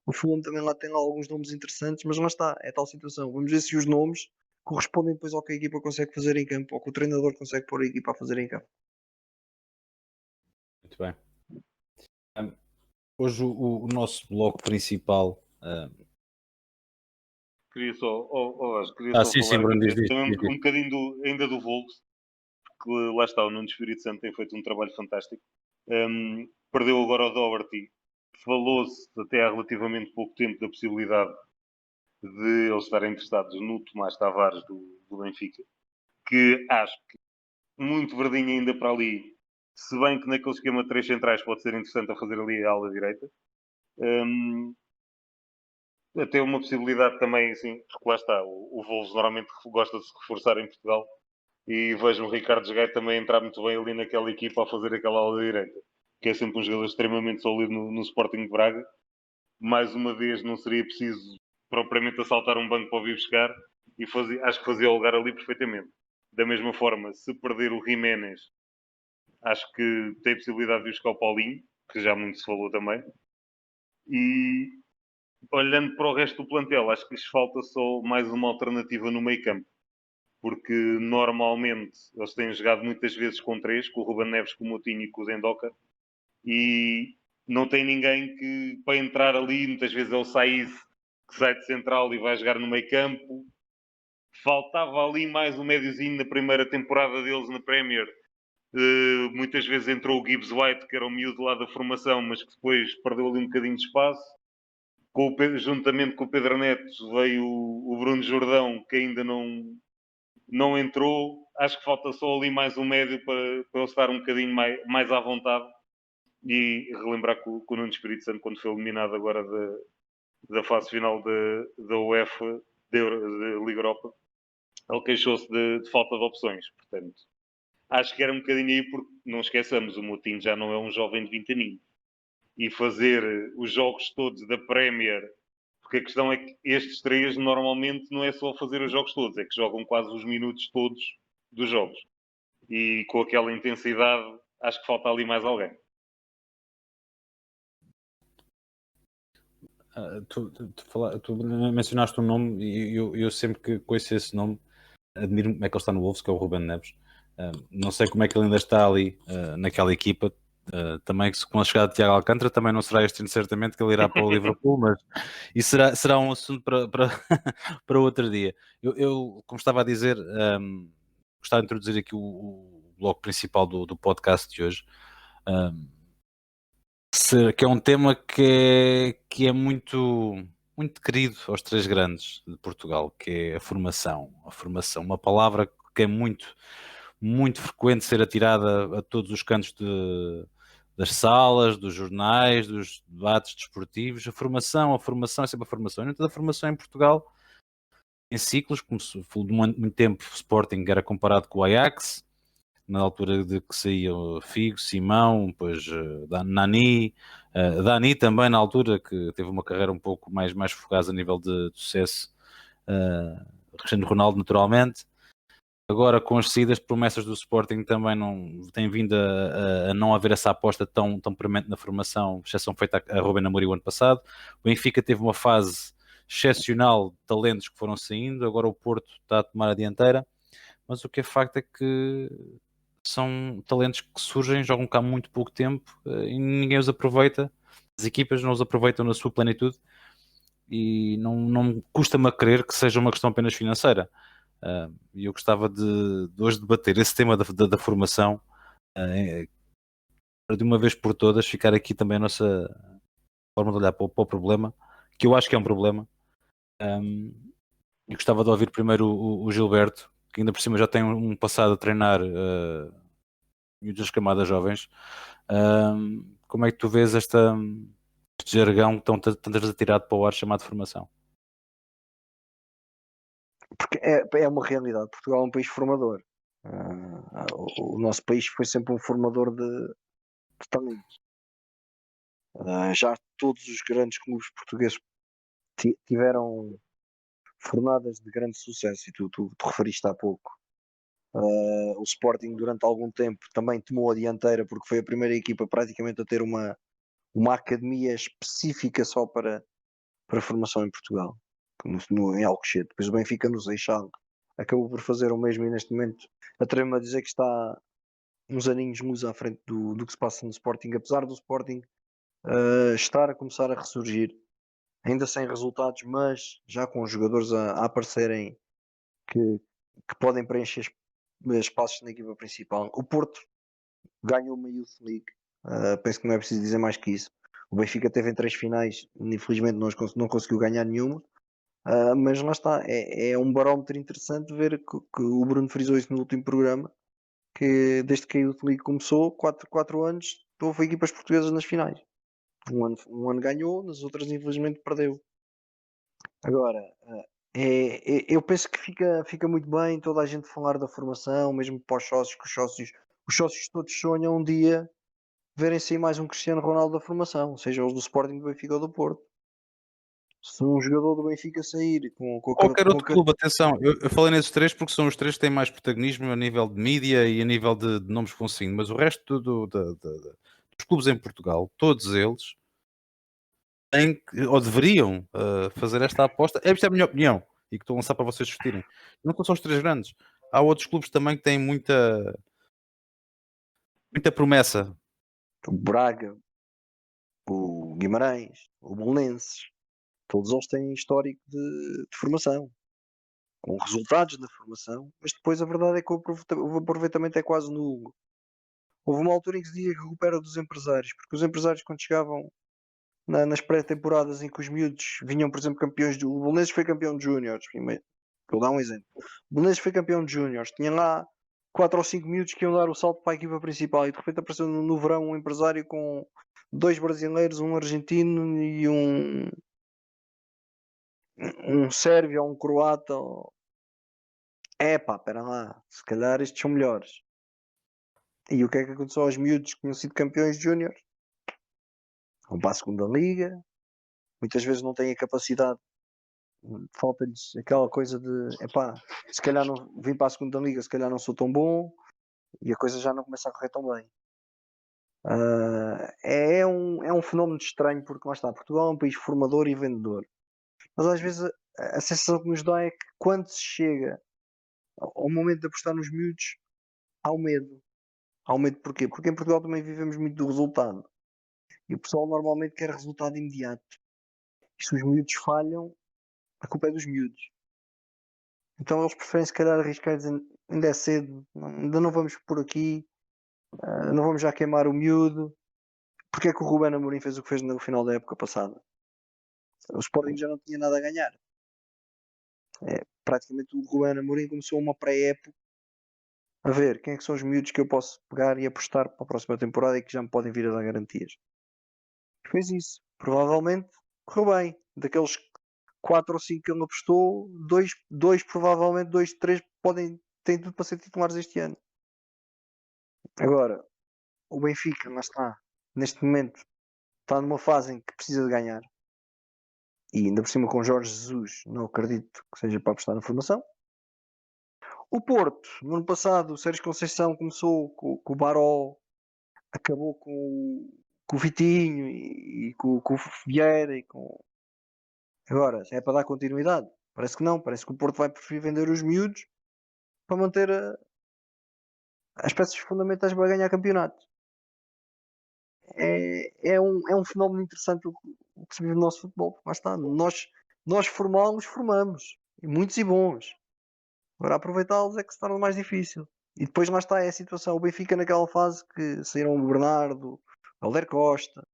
o Fulham também lá tem lá alguns nomes interessantes, mas lá está, é tal situação. Vamos ver se os nomes correspondem depois ao que a equipa consegue fazer em campo, ou que o treinador consegue pôr a equipa a fazer em campo. Muito bem. Hoje o nosso bloco principal. Queria só, queria só Sim, falar Bruno, aqui diz. também um bocadinho ainda do Wolves, que lá está, o Nuno Espírito Santo tem feito um trabalho fantástico. Perdeu agora o Doherty. Falou-se até há relativamente pouco tempo da possibilidade de eles estarem interessados no Tomás Tavares do Benfica, que acho que muito verdinho ainda para ali, se bem que naquele esquema de 3 centrais pode ser interessante a fazer ali a ala direita. Até uma possibilidade também, assim, porque lá está, o Wolves normalmente gosta de se reforçar em Portugal e vejo o Ricardo Gaio também entrar muito bem ali naquela equipa a fazer aquela ala direita, que é sempre um jogador extremamente sólido no Sporting de Braga. Mais uma vez, não seria preciso propriamente assaltar um banco para o vir buscar e acho que fazia o lugar ali perfeitamente. Da mesma forma, se perder o Jiménez, acho que tem a possibilidade de ir buscar o Paulinho, que já muito se falou também. E olhando para o resto do plantel, acho que lhes falta só mais uma alternativa no meio campo. Porque normalmente eles têm jogado muitas vezes com três, com o Ruben Neves, com o Moutinho e com o Zendoka, e não tem ninguém que para entrar ali, muitas vezes é o Saiz que sai de central e vai jogar no meio campo. Faltava ali mais um médiozinho na primeira temporada deles na Premier. Muitas vezes entrou o Gibbs White, que era o miúdo lá da formação, mas que depois perdeu ali um bocadinho de espaço. Juntamente com o Pedro Neto veio o Bruno Jordão, que ainda não entrou. Acho que falta só ali mais um médio para ele estar um bocadinho mais à vontade. E relembrar que o Nuno Espírito Santo, quando foi eliminado agora da fase final da UEFA, da Liga Europa, ele queixou-se de falta de opções. Portanto, acho que era um bocadinho aí, porque não esqueçamos, o Moutinho já não é um jovem de 20 aninhos. E fazer os jogos todos da Premier, Porque a questão é que estes três normalmente não é só fazer os jogos todos, é que jogam quase os minutos todos dos jogos. E com aquela intensidade, acho que falta ali mais alguém. Tu mencionaste um nome e eu sempre que conheço esse nome admiro como é que ele está no Wolves, que é o Ruben Neves. Não sei como é que ele ainda está ali naquela equipa. Também com a chegada de Tiago Alcântara também não será este ano certamente que ele irá para o Liverpool, mas isso será um assunto para outro dia. Como estava a dizer, gostava de introduzir aqui o bloco principal do podcast de hoje. Que é um tema que é muito, muito querido aos três grandes de Portugal, que é a formação. A formação, uma palavra que é muito, muito frequente ser atirada a todos os cantos das salas, dos jornais, dos debates desportivos. A formação é sempre a formação. E no entanto, a formação em Portugal, em ciclos, como se falou de muito tempo, o Sporting era comparado com o Ajax, na altura de que saía Figo, Simão, depois Nani, Dani também na altura, que teve uma carreira um pouco mais fugaz a nível de sucesso, Cristiano Ronaldo naturalmente. Agora com as saídas promessas do Sporting também não tem vindo a não haver essa aposta tão premente na formação, exceção feita a Ruben Amorim o ano passado. O Benfica teve uma fase excepcional de talentos que foram saindo, agora o Porto está a tomar a dianteira, mas o que é facto é que são talentos que surgem, jogam cá há muito pouco tempo e ninguém os aproveita, as equipas não os aproveitam na sua plenitude e não custa-me a crer que seja uma questão apenas financeira. E eu gostava de hoje debater esse tema da formação, para de uma vez por todas ficar aqui também a nossa forma de olhar para o problema, que eu acho que é um problema. E gostava de ouvir primeiro o Gilberto, que ainda por cima já tem um passado a treinar miúdos das camadas jovens. Como é que tu vês este jargão tantas vezes atirado para o ar chamado formação? Porque é uma realidade. Portugal é um país formador. O nosso país foi sempre um formador de talentos. Já todos os grandes clubes portugueses tiveram fornadas de grande sucesso, e tu referiste há pouco. O Sporting durante algum tempo também tomou a dianteira porque foi a primeira equipa praticamente a ter uma academia específica só para formação em Portugal, em Alcochete. Depois o Benfica no Seixal acabou por fazer o mesmo, e neste momento atrevo-me a dizer que está uns aninhos luz à frente do que se passa no Sporting, apesar do Sporting estar a começar a ressurgir, ainda sem resultados, mas já com os jogadores a aparecerem que podem preencher espaços na equipa principal. O Porto ganhou uma Youth League, penso que não é preciso dizer mais que isso. O Benfica teve em 3 finais, infelizmente não conseguiu ganhar nenhuma, mas lá está, é um barómetro interessante ver que o Bruno frisou isso no último programa, que desde que a Youth League começou, 4 anos, houve equipas portuguesas nas finais. Um ano ganhou, nas outras infelizmente perdeu. Agora, eu penso que fica muito bem toda a gente falar da formação, mesmo para os sócios, que os sócios todos sonham um dia verem sair mais um Cristiano Ronaldo da formação, seja os do Sporting, do Benfica ou do Porto. Se um jogador do Benfica sair Qualquer outro clube, atenção, eu falei nesses três porque são os três que têm mais protagonismo a nível de mídia e a nível de nomes que vão saindo, mas o resto dos clubes em Portugal, todos eles têm ou deveriam fazer esta aposta. Esta é a minha opinião e que estou a lançar para vocês discutirem. Não são só os três grandes, há outros clubes também que têm muita promessa. O Braga, o Guimarães, o Belenenses, todos eles têm histórico de formação, com resultados na formação, mas depois a verdade é que o aproveitamento é quase nulo. Houve uma altura em que se dizia que recupera dos empresários, porque os empresários, quando chegavam nas pré-temporadas em que os miúdos vinham, por exemplo, campeões o Belenenses foi campeão de júniores, vou dar um exemplo. O Belenenses foi campeão de júniores, tinha lá 4 ou 5 miúdos que iam dar o salto para a equipa principal, e de repente apareceu no verão um empresário com 2 brasileiros, um argentino e um sérvio ou um croata. Espera lá, se calhar estes são melhores. E o que é que aconteceu aos miúdos que tinham sido campeões de júnior? Vão para a segunda liga, muitas vezes não têm a capacidade, falta-lhes aquela coisa de, epá, se calhar não vim para a segunda liga, se calhar não sou tão bom e a coisa já não começa a correr tão bem. É um fenómeno estranho porque lá está, Portugal é um país formador e vendedor. Mas às vezes a sensação que nos dá é que quando se chega ao momento de apostar nos miúdos, há o medo. Há o medo porquê? Porque em Portugal também vivemos muito do resultado. E o pessoal normalmente quer resultado imediato. E se os miúdos falham, a culpa é dos miúdos. Então eles preferem se calhar arriscar dizendo ainda é cedo, ainda não vamos por aqui, não vamos já queimar o miúdo. Porque é que o Ruben Amorim fez o que fez no final da época passada? O Sporting já não tinha nada a ganhar. Praticamente o Ruben Amorim começou uma pré-época a ver quem é que são os miúdos que eu posso pegar e apostar para a próxima temporada e que já me podem vir a dar garantias. Fez isso. Provavelmente correu bem. Daqueles 4 ou 5 que ele apostou, provavelmente 2, 3 têm tudo para ser titulares este ano. Agora, o Benfica, lá está, neste momento, está numa fase em que precisa de ganhar. E ainda por cima com Jorge Jesus, não acredito que seja para apostar na formação. O Porto, no ano passado, o Sérgio Conceição começou com o Baró, acabou com o Vitinho e com o Vieira e com... Agora, é para dar continuidade? Parece que não, parece que o Porto vai preferir vender os miúdos para manter as peças fundamentais para ganhar campeonato. É um fenómeno interessante o que se vive no nosso futebol. Lá está, nós formamos, e muitos e bons. Agora aproveitá-los é que se torna mais difícil. E depois lá está, é a situação. O Benfica naquela fase que saíram o Bernardo, o Helder Costa,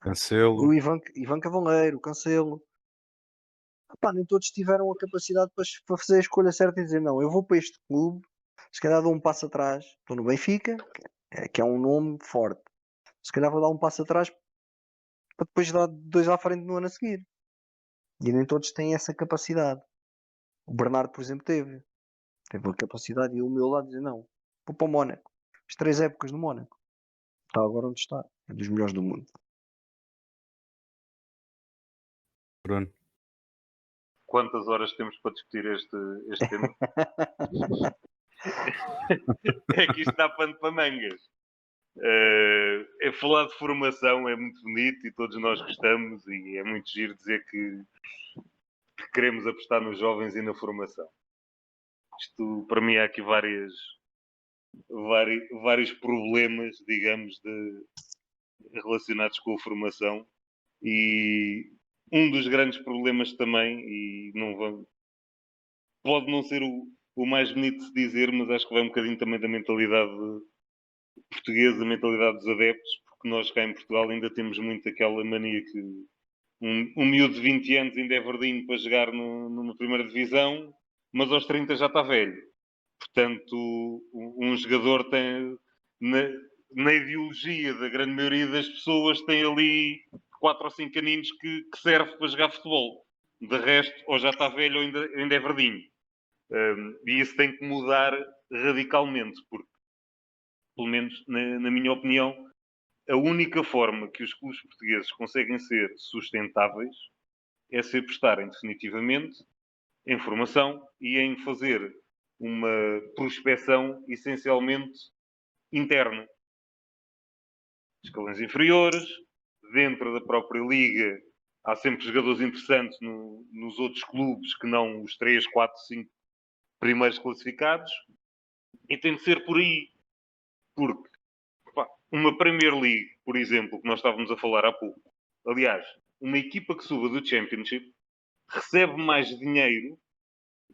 Cancelo. o Ivan Cavaleiro, o Cancelo. Epá, nem todos tiveram a capacidade para fazer a escolha certa e dizer não, eu vou para este clube, se calhar dou um passo atrás, estou no Benfica, que é um nome forte. Se calhar vou dar um passo atrás para depois dar 2 à frente no ano a seguir. E nem todos têm essa capacidade. O Bernardo, por exemplo, teve a capacidade e a humildade de dizer não, vou para o Mónaco. As 3 épocas no Mónaco. Está agora onde está. É dos melhores do mundo. Bruno. Quantas horas temos para discutir este tema? É que isto dá pano para mangas. Falar de formação é muito bonito e todos nós gostamos e é muito giro dizer que queremos apostar nos jovens e na formação. Isto, para mim, há aqui vários problemas, digamos, relacionados com a formação e um dos grandes problemas também, e pode não ser o mais bonito de se dizer, mas acho que vai um bocadinho também da mentalidade portuguesa, da mentalidade dos adeptos, porque nós cá em Portugal ainda temos muito aquela mania que um miúdo de 20 anos ainda é verdinho para jogar numa primeira divisão, mas aos 30 já está velho. Portanto, um jogador tem, na ideologia da grande maioria das pessoas, tem ali 4 ou 5 aninhos que serve para jogar futebol. De resto, ou já está velho ou ainda é verdinho. E isso tem que mudar radicalmente, porque, pelo menos na minha opinião, a única forma que os clubes portugueses conseguem ser sustentáveis é se apostarem definitivamente em formação e em fazer uma prospecção essencialmente interna. Escalões inferiores, dentro da própria liga, há sempre jogadores interessantes nos outros clubes que não os 3, 4, 5 primeiros classificados. E tem de ser por aí. Porque uma Premier League, por exemplo, que nós estávamos a falar há pouco, aliás, uma equipa que suba do Championship recebe mais dinheiro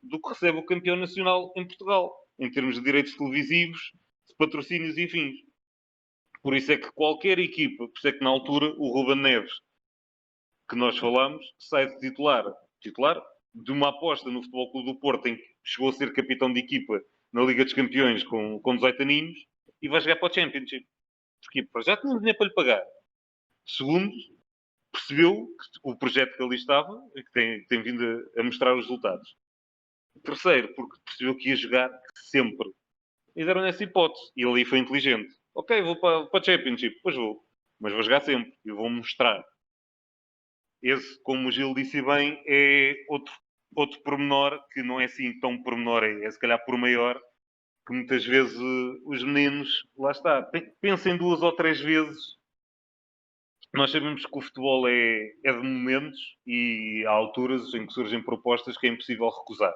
do que recebe o campeão nacional em Portugal, em termos de direitos televisivos, de patrocínios e fins. Por isso é que qualquer equipa, por isso é que na altura o Ruben Neves, que nós falamos, sai de titular de uma aposta no Futebol Clube do Porto, em que chegou a ser capitão de equipa na Liga dos Campeões com 18 aninhos, e vai jogar para o Championship. Porque já tinha dinheiro para lhe pagar. Segundo, percebeu que o projeto que ali estava, que tem vindo a mostrar os resultados. Terceiro, porque percebeu que ia jogar sempre. E deram nessa hipótese. E ele aí foi inteligente. Ok, vou para a Championship. Pois vou. Mas vou jogar sempre. E vou mostrar. esse, como o Gil disse bem, é outro pormenor que não é assim tão pormenor, é se calhar por maior, que muitas vezes os meninos, lá está, pensem 2 ou 3 vezes. Nós sabemos que o futebol é de momentos e há alturas em que surgem propostas que é impossível recusar.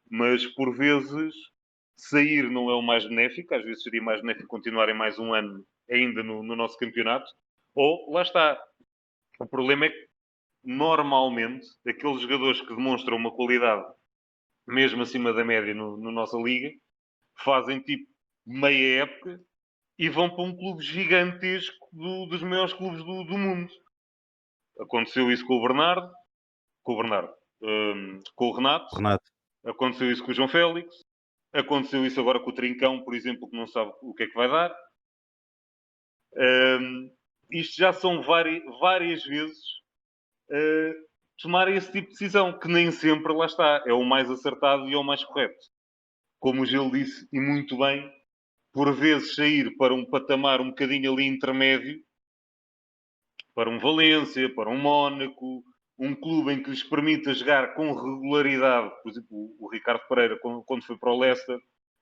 Mas, por vezes, sair não é o mais benéfico. Às vezes seria mais benéfico continuarem mais um ano ainda no nosso campeonato. Ou, lá está. O problema é que, normalmente, aqueles jogadores que demonstram uma qualidade mesmo acima da média no nossa liga, fazem tipo meia época e vão para um clube gigantesco dos maiores clubes do mundo. Aconteceu isso com o Bernardo, com o Renato, Renato. aconteceu isso com o João Félix, aconteceu isso agora com o Trincão, por exemplo, que não sabe o que é que vai dar. Isto já são várias vezes tomar esse tipo de decisão, que nem sempre lá está, é o mais acertado e é o mais correto. Como o Gil disse, e muito bem, por vezes sair para um patamar um bocadinho ali intermédio, para um Valência, para um Mónaco, um clube em que lhes permita jogar com regularidade. Por exemplo, o Ricardo Pereira, quando foi para o Leicester,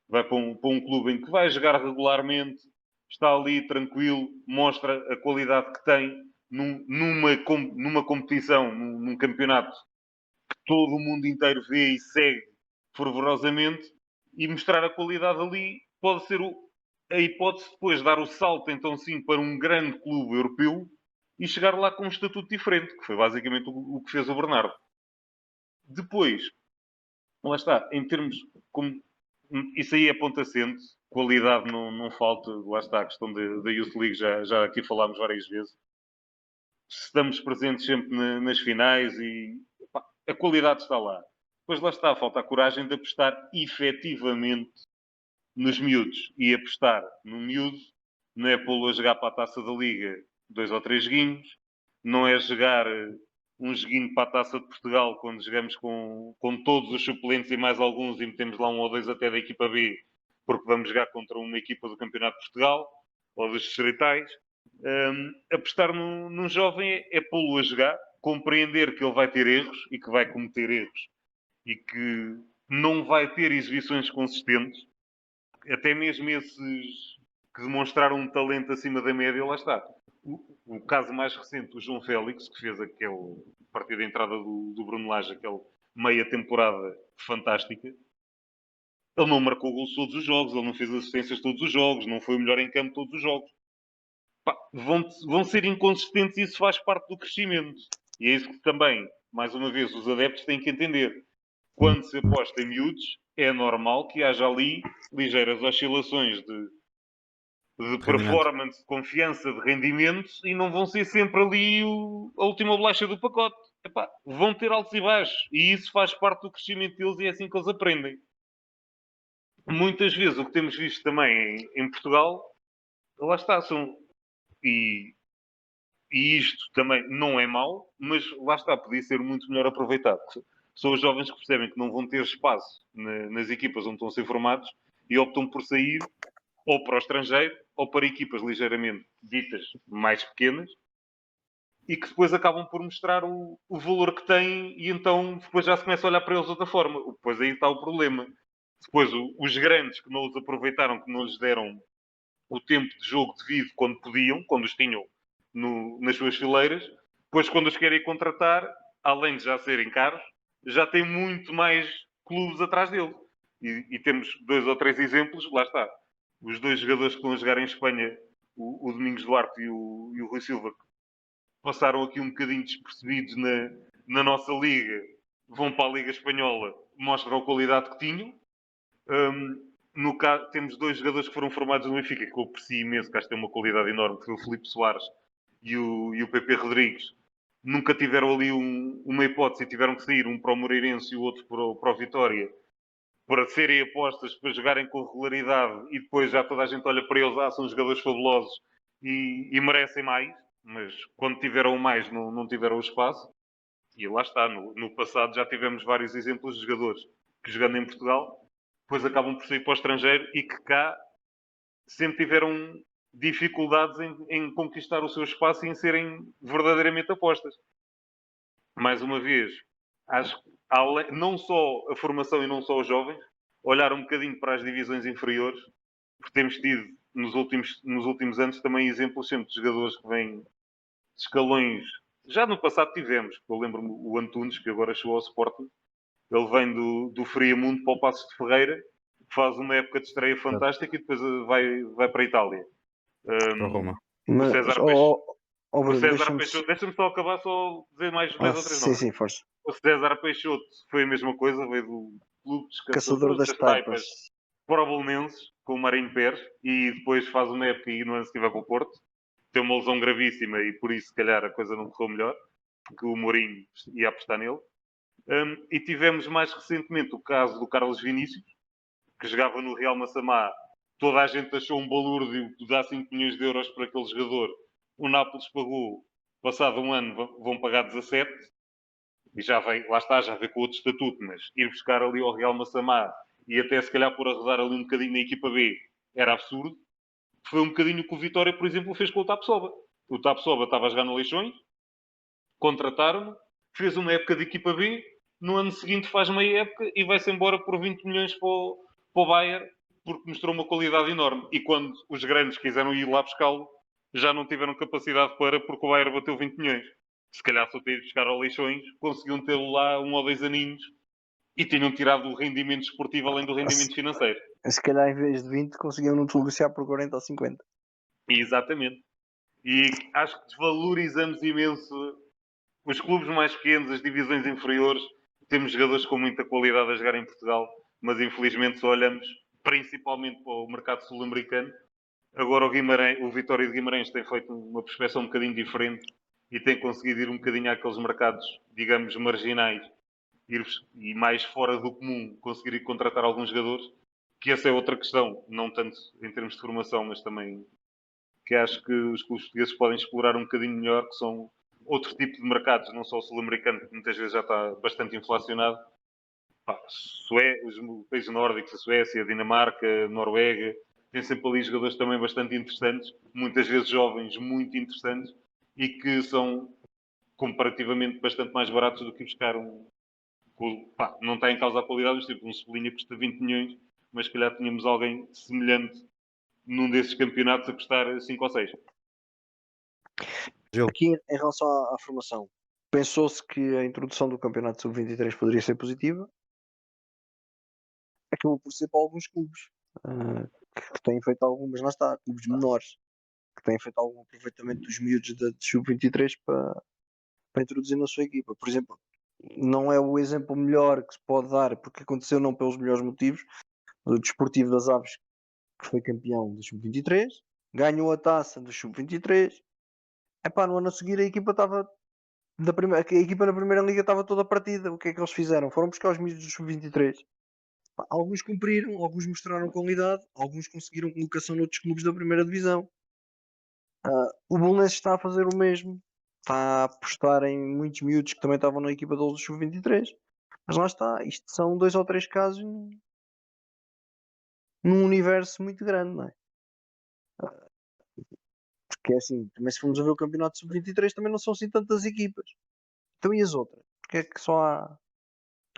vai para um clube em que vai jogar regularmente, está ali tranquilo, mostra a qualidade que tem numa competição, num campeonato que todo o mundo inteiro vê e segue fervorosamente, e mostrar a qualidade ali pode ser a hipótese de depois dar o salto, então sim, para um grande clube europeu e chegar lá com um estatuto diferente, que foi basicamente o que fez o Bernardo. Depois, lá está, em termos. Isso aí é ponto assente, qualidade não falta, lá está a questão da Youth League, já aqui falámos várias vezes. Estamos presentes sempre nas finais e pá, a qualidade está lá. Depois lá está, falta a coragem de apostar efetivamente nos miúdos. E apostar no miúdo não é pô-lo a jogar para a Taça da Liga 2 ou 3 joguinhos, não é jogar um joguinho para a Taça de Portugal quando jogamos com todos os suplentes e mais alguns e metemos lá 1 ou 2 até da equipa B, porque vamos jogar contra uma equipa do Campeonato de Portugal ou dos distritais. Apostar num jovem é pô-lo a jogar, compreender que ele vai ter erros e que vai cometer erros e que não vai ter exibições consistentes, até mesmo esses que demonstraram um talento acima da média, lá está. O caso mais recente, o João Félix, que fez aquele partido de entrada do Bruno Lage, aquele meia temporada fantástica, ele não marcou gols todos os jogos, ele não fez assistências todos os jogos, não foi o melhor em campo todos os jogos. Pá, vão ser inconsistentes e isso faz parte do crescimento. E é isso que também, mais uma vez, os adeptos têm que entender. Quando se aposta em miúdos, é normal que haja ali ligeiras oscilações de performance, de confiança, de rendimentos e não vão ser sempre ali a última bolacha do pacote. Epá, vão ter altos e baixos e isso faz parte do crescimento deles e é assim que eles aprendem. Muitas vezes o que temos visto também em Portugal, lá está, e isto também não é mau, mas lá está, podia ser muito melhor aproveitado. São os jovens que percebem que não vão ter espaço nas equipas onde estão a ser formados e optam por sair ou para o estrangeiro ou para equipas ligeiramente ditas mais pequenas e que depois acabam por mostrar o valor que têm e então depois já se começa a olhar para eles de outra forma. Depois aí está o problema. Depois os grandes que não os aproveitaram, que não lhes deram o tempo de jogo devido quando podiam, quando os tinham nas suas fileiras, depois quando os querem contratar, além de já serem caros, já têm muito mais clubes atrás deles. E temos 2 ou 3 exemplos, lá está. Os 2 jogadores que estão a jogar em Espanha, o Domingos Duarte e o Rui Silva, que passaram aqui um bocadinho despercebidos na nossa liga, vão para a Liga Espanhola, mostram a qualidade que tinham. No caso, temos 2 jogadores que foram formados no Benfica, que eu aprecio imenso, que acho que têm uma qualidade enorme, que foi o Filipe Soares e o PP Rodrigues. Nunca tiveram ali uma hipótese e tiveram que sair, um para o Moreirense e o outro para o Vitória, para serem apostas, para jogarem com regularidade e depois já toda a gente olha para eles, são jogadores fabulosos e merecem mais, mas quando tiveram mais não tiveram o espaço. E lá está, no passado já tivemos vários exemplos de jogadores que jogando em Portugal depois acabam por sair para o estrangeiro e que cá sempre tiveram dificuldades em conquistar o seu espaço e em serem verdadeiramente apostas. mais uma vez, acho que não só a formação e não só os jovens, olhar um bocadinho para as divisões inferiores, porque temos tido nos últimos anos também exemplos sempre de jogadores que vêm de escalões. Já no passado tivemos, eu lembro-me o Antunes, que agora chegou ao Sporting, ele vem do Friamundo para o Passos de Ferreira, faz uma época de estreia fantástica e depois vai para a Itália. Para Roma. O Mas, César Peixoto. ó O Bruno, César Peixoto, deixa-me só acabar, só dizer mais 10 ou 3 sim, nomes. sim, força. O César Peixoto foi a mesma coisa, veio do Clube dos Caçador das Taipas. para o Belenenses, com o Marinho Pérez, e depois faz uma época e no ano seguinte vai para o Porto. Tem uma lesão gravíssima e por isso, se calhar, a coisa não correu melhor, porque o Mourinho ia apostar nele. E tivemos mais recentemente o caso do Carlos Vinícius, que jogava no Real Massamá. Toda a gente achou um balúrdio de dar 5 milhões de euros para aquele jogador. O Nápoles pagou, passado um ano, vão pagar 17. E já vem, lá está, já vem com outro estatuto, mas ir buscar ali ao Real Massamá e até se calhar por arredar ali um bocadinho na equipa B era absurdo. Foi um bocadinho o que o Vitória, por exemplo, fez com o Tapsoba. O Tapsoba estava a jogar no Leixões, contrataram-no, fez uma época de equipa B, no ano seguinte faz meia época e vai-se embora por 20 milhões para o Bayern, porque mostrou uma qualidade enorme. E quando os grandes quiseram ir lá buscá-lo, já não tiveram capacidade para, porque o Bayern bateu 20 milhões. Se calhar só ter ido buscar ao Leixões, conseguiam tê-lo lá 1 ou 2 aninhos e tinham tirado o rendimento esportivo além do rendimento financeiro. Se calhar em vez de 20 conseguiam não negociar por 40 ou 50. Exatamente. E acho que desvalorizamos imenso os clubes mais pequenos, as divisões inferiores. Temos jogadores com muita qualidade a jogar em Portugal, mas infelizmente só olhamos principalmente para o mercado sul-americano. Agora o Vitória de Guimarães tem feito uma perspeção um bocadinho diferente e tem conseguido ir um bocadinho àqueles mercados, digamos, marginais e mais fora do comum, conseguir contratar alguns jogadores, que essa é outra questão, não tanto em termos de formação, mas também que acho que os clubes portugueses podem explorar um bocadinho melhor, que são outro tipo de mercados, não só o sul-americano, que muitas vezes já está bastante inflacionado. Os países nórdicos, a Suécia, a Dinamarca, a Noruega, têm sempre ali jogadores também bastante interessantes, muitas vezes jovens, muito interessantes, e que são comparativamente bastante mais baratos do que buscar não está em causa a qualidade, tipo um Cebolinha custa 20 milhões, mas se calhar tínhamos alguém semelhante num desses campeonatos a custar 5 ou 6. Aqui em relação à formação, pensou-se que a introdução do campeonato sub-23 poderia ser positiva. Acabou por ser para alguns clubes que têm feito algumas, lá está, clubes menores, que têm feito algum aproveitamento dos miúdos de sub-23 para introduzir na sua equipa. Por exemplo, não é o exemplo melhor que se pode dar, porque aconteceu não pelos melhores motivos. O Desportivo das Aves, que foi campeão do sub-23, ganhou a taça do sub-23. No ano a seguir a equipa estava a equipa na primeira liga estava toda partida. O que é que eles fizeram? Foram buscar os miúdos do sub-23. Alguns cumpriram, alguns mostraram qualidade, alguns conseguiram colocação noutros clubes da primeira divisão. O Belenenses está a fazer o mesmo. Está a apostar em muitos miúdos que também estavam na equipa do sub-23. Mas lá está, isto são 2 ou 3 casos num universo muito grande, não é? Porque é assim, também se formos a ver o campeonato sub-23 também não são assim tantas equipas. Então e as outras? Porque é que só há...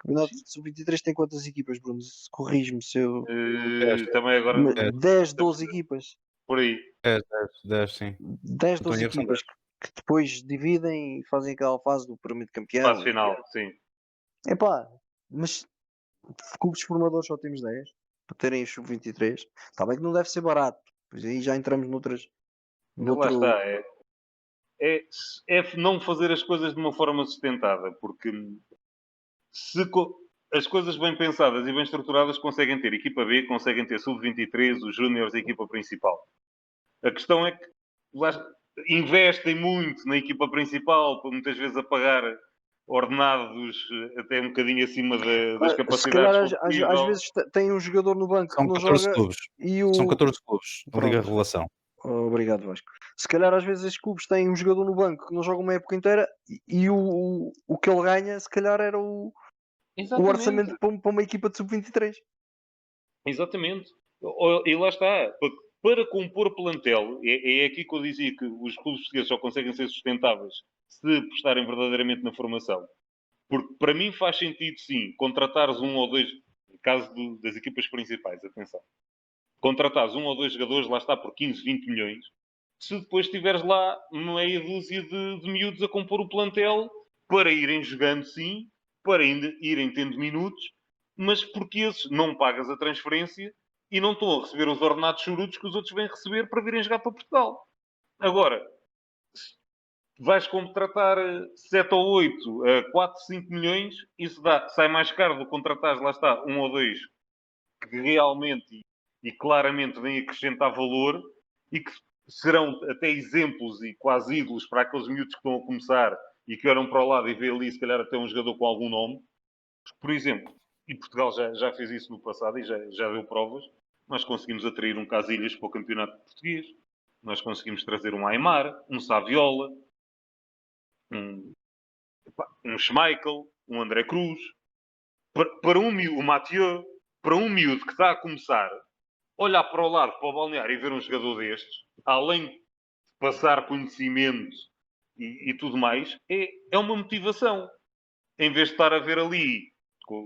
O campeonato sub-23 tem quantas equipas, Bruno? Corrige-me se eu... Também agora 10, 12 equipas. por aí. 10, sim. 10, 12 equipas que depois dividem e fazem aquela fase do pirâmide campeão. Fase final, sim. Mas clubes formadores só temos 10 para terem os sub-23. Está bem que não deve ser barato. Pois aí já entramos noutras. Lá está, é não fazer as coisas de uma forma sustentada, porque se as coisas bem pensadas e bem estruturadas conseguem ter equipa B, conseguem ter sub-23, os júniores, a equipa principal. A questão é que investem muito na equipa principal, muitas vezes a pagar ordenados até um bocadinho acima das capacidades. Se calhar às vezes tem um jogador no banco São que não 14 joga clubes. e São 14 clubes na Liga Revelação. Obrigado, Vasco. Se calhar às vezes estes clubes têm um jogador no banco que não joga uma época inteira e o que ele ganha se calhar era o orçamento para uma equipa de sub-23. Exatamente. E lá está. Para compor plantel, é aqui que eu dizia que os clubes portugueses só conseguem ser sustentáveis se apostarem verdadeiramente na formação. Porque para mim faz sentido, sim, contratares um ou dois, no caso das equipas principais, atenção, contratares um ou dois jogadores, lá está, por 15, 20 milhões, se depois tiveres lá meia dúzia de miúdos a compor o plantel para irem jogando, sim, para ainda irem tendo minutos, mas porque esses não pagas a transferência e não estão a receber os ordenados chorudos que os outros vêm receber para virem jogar para Portugal. Agora, vais contratar 7 ou 8 a 4, 5 milhões, isso sai mais caro do que contratares, lá está, um ou dois que realmente e claramente vêm acrescentar valor e que serão até exemplos e quase ídolos para aqueles miúdos que estão a começar e que olham para o lado e vê ali se calhar até um jogador com algum nome. Por exemplo, e Portugal já fez isso no passado e já deu provas, nós conseguimos atrair um Casilhas para o campeonato português, nós conseguimos trazer um Aimar, um Saviola, um Schmeichel, um André Cruz, para um miúdo, o Mathieu, para um miúdo que está a começar, olhar para o lado, para o balneário e ver um jogador destes, além de passar conhecimento e tudo mais, é uma motivação. Em vez de estar a ver ali,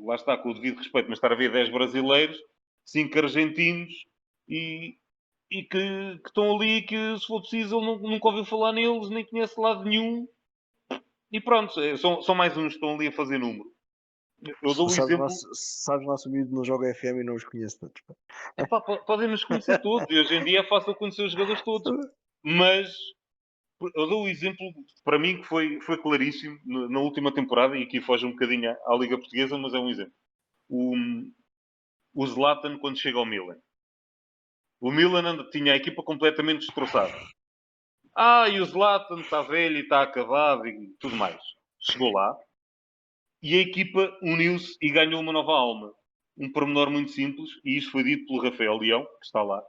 lá está, com o devido respeito, mas estar a ver 10 brasileiros, 5 argentinos e que estão ali e que, se for preciso, ele nunca ouviu falar neles, nem conhece lado nenhum. E pronto, são mais uns que estão ali a fazer número. Eu dou o exemplo. Sabes, nosso miúdo não joga FM e não os conhece todos. Epá, podem nos conhecer todos. E hoje em dia é fácil conhecer os jogadores todos. Mas eu dou o exemplo, para mim, que foi claríssimo na última temporada, e aqui foge um bocadinho à Liga Portuguesa, mas é um exemplo. O Zlatan, quando chega ao Milan. O Milan tinha a equipa completamente destroçada. E o Zlatan está velho e está acabado e tudo mais. Chegou lá e a equipa uniu-se e ganhou uma nova alma. Um pormenor muito simples, e isto foi dito pelo Rafael Leão, que está lá.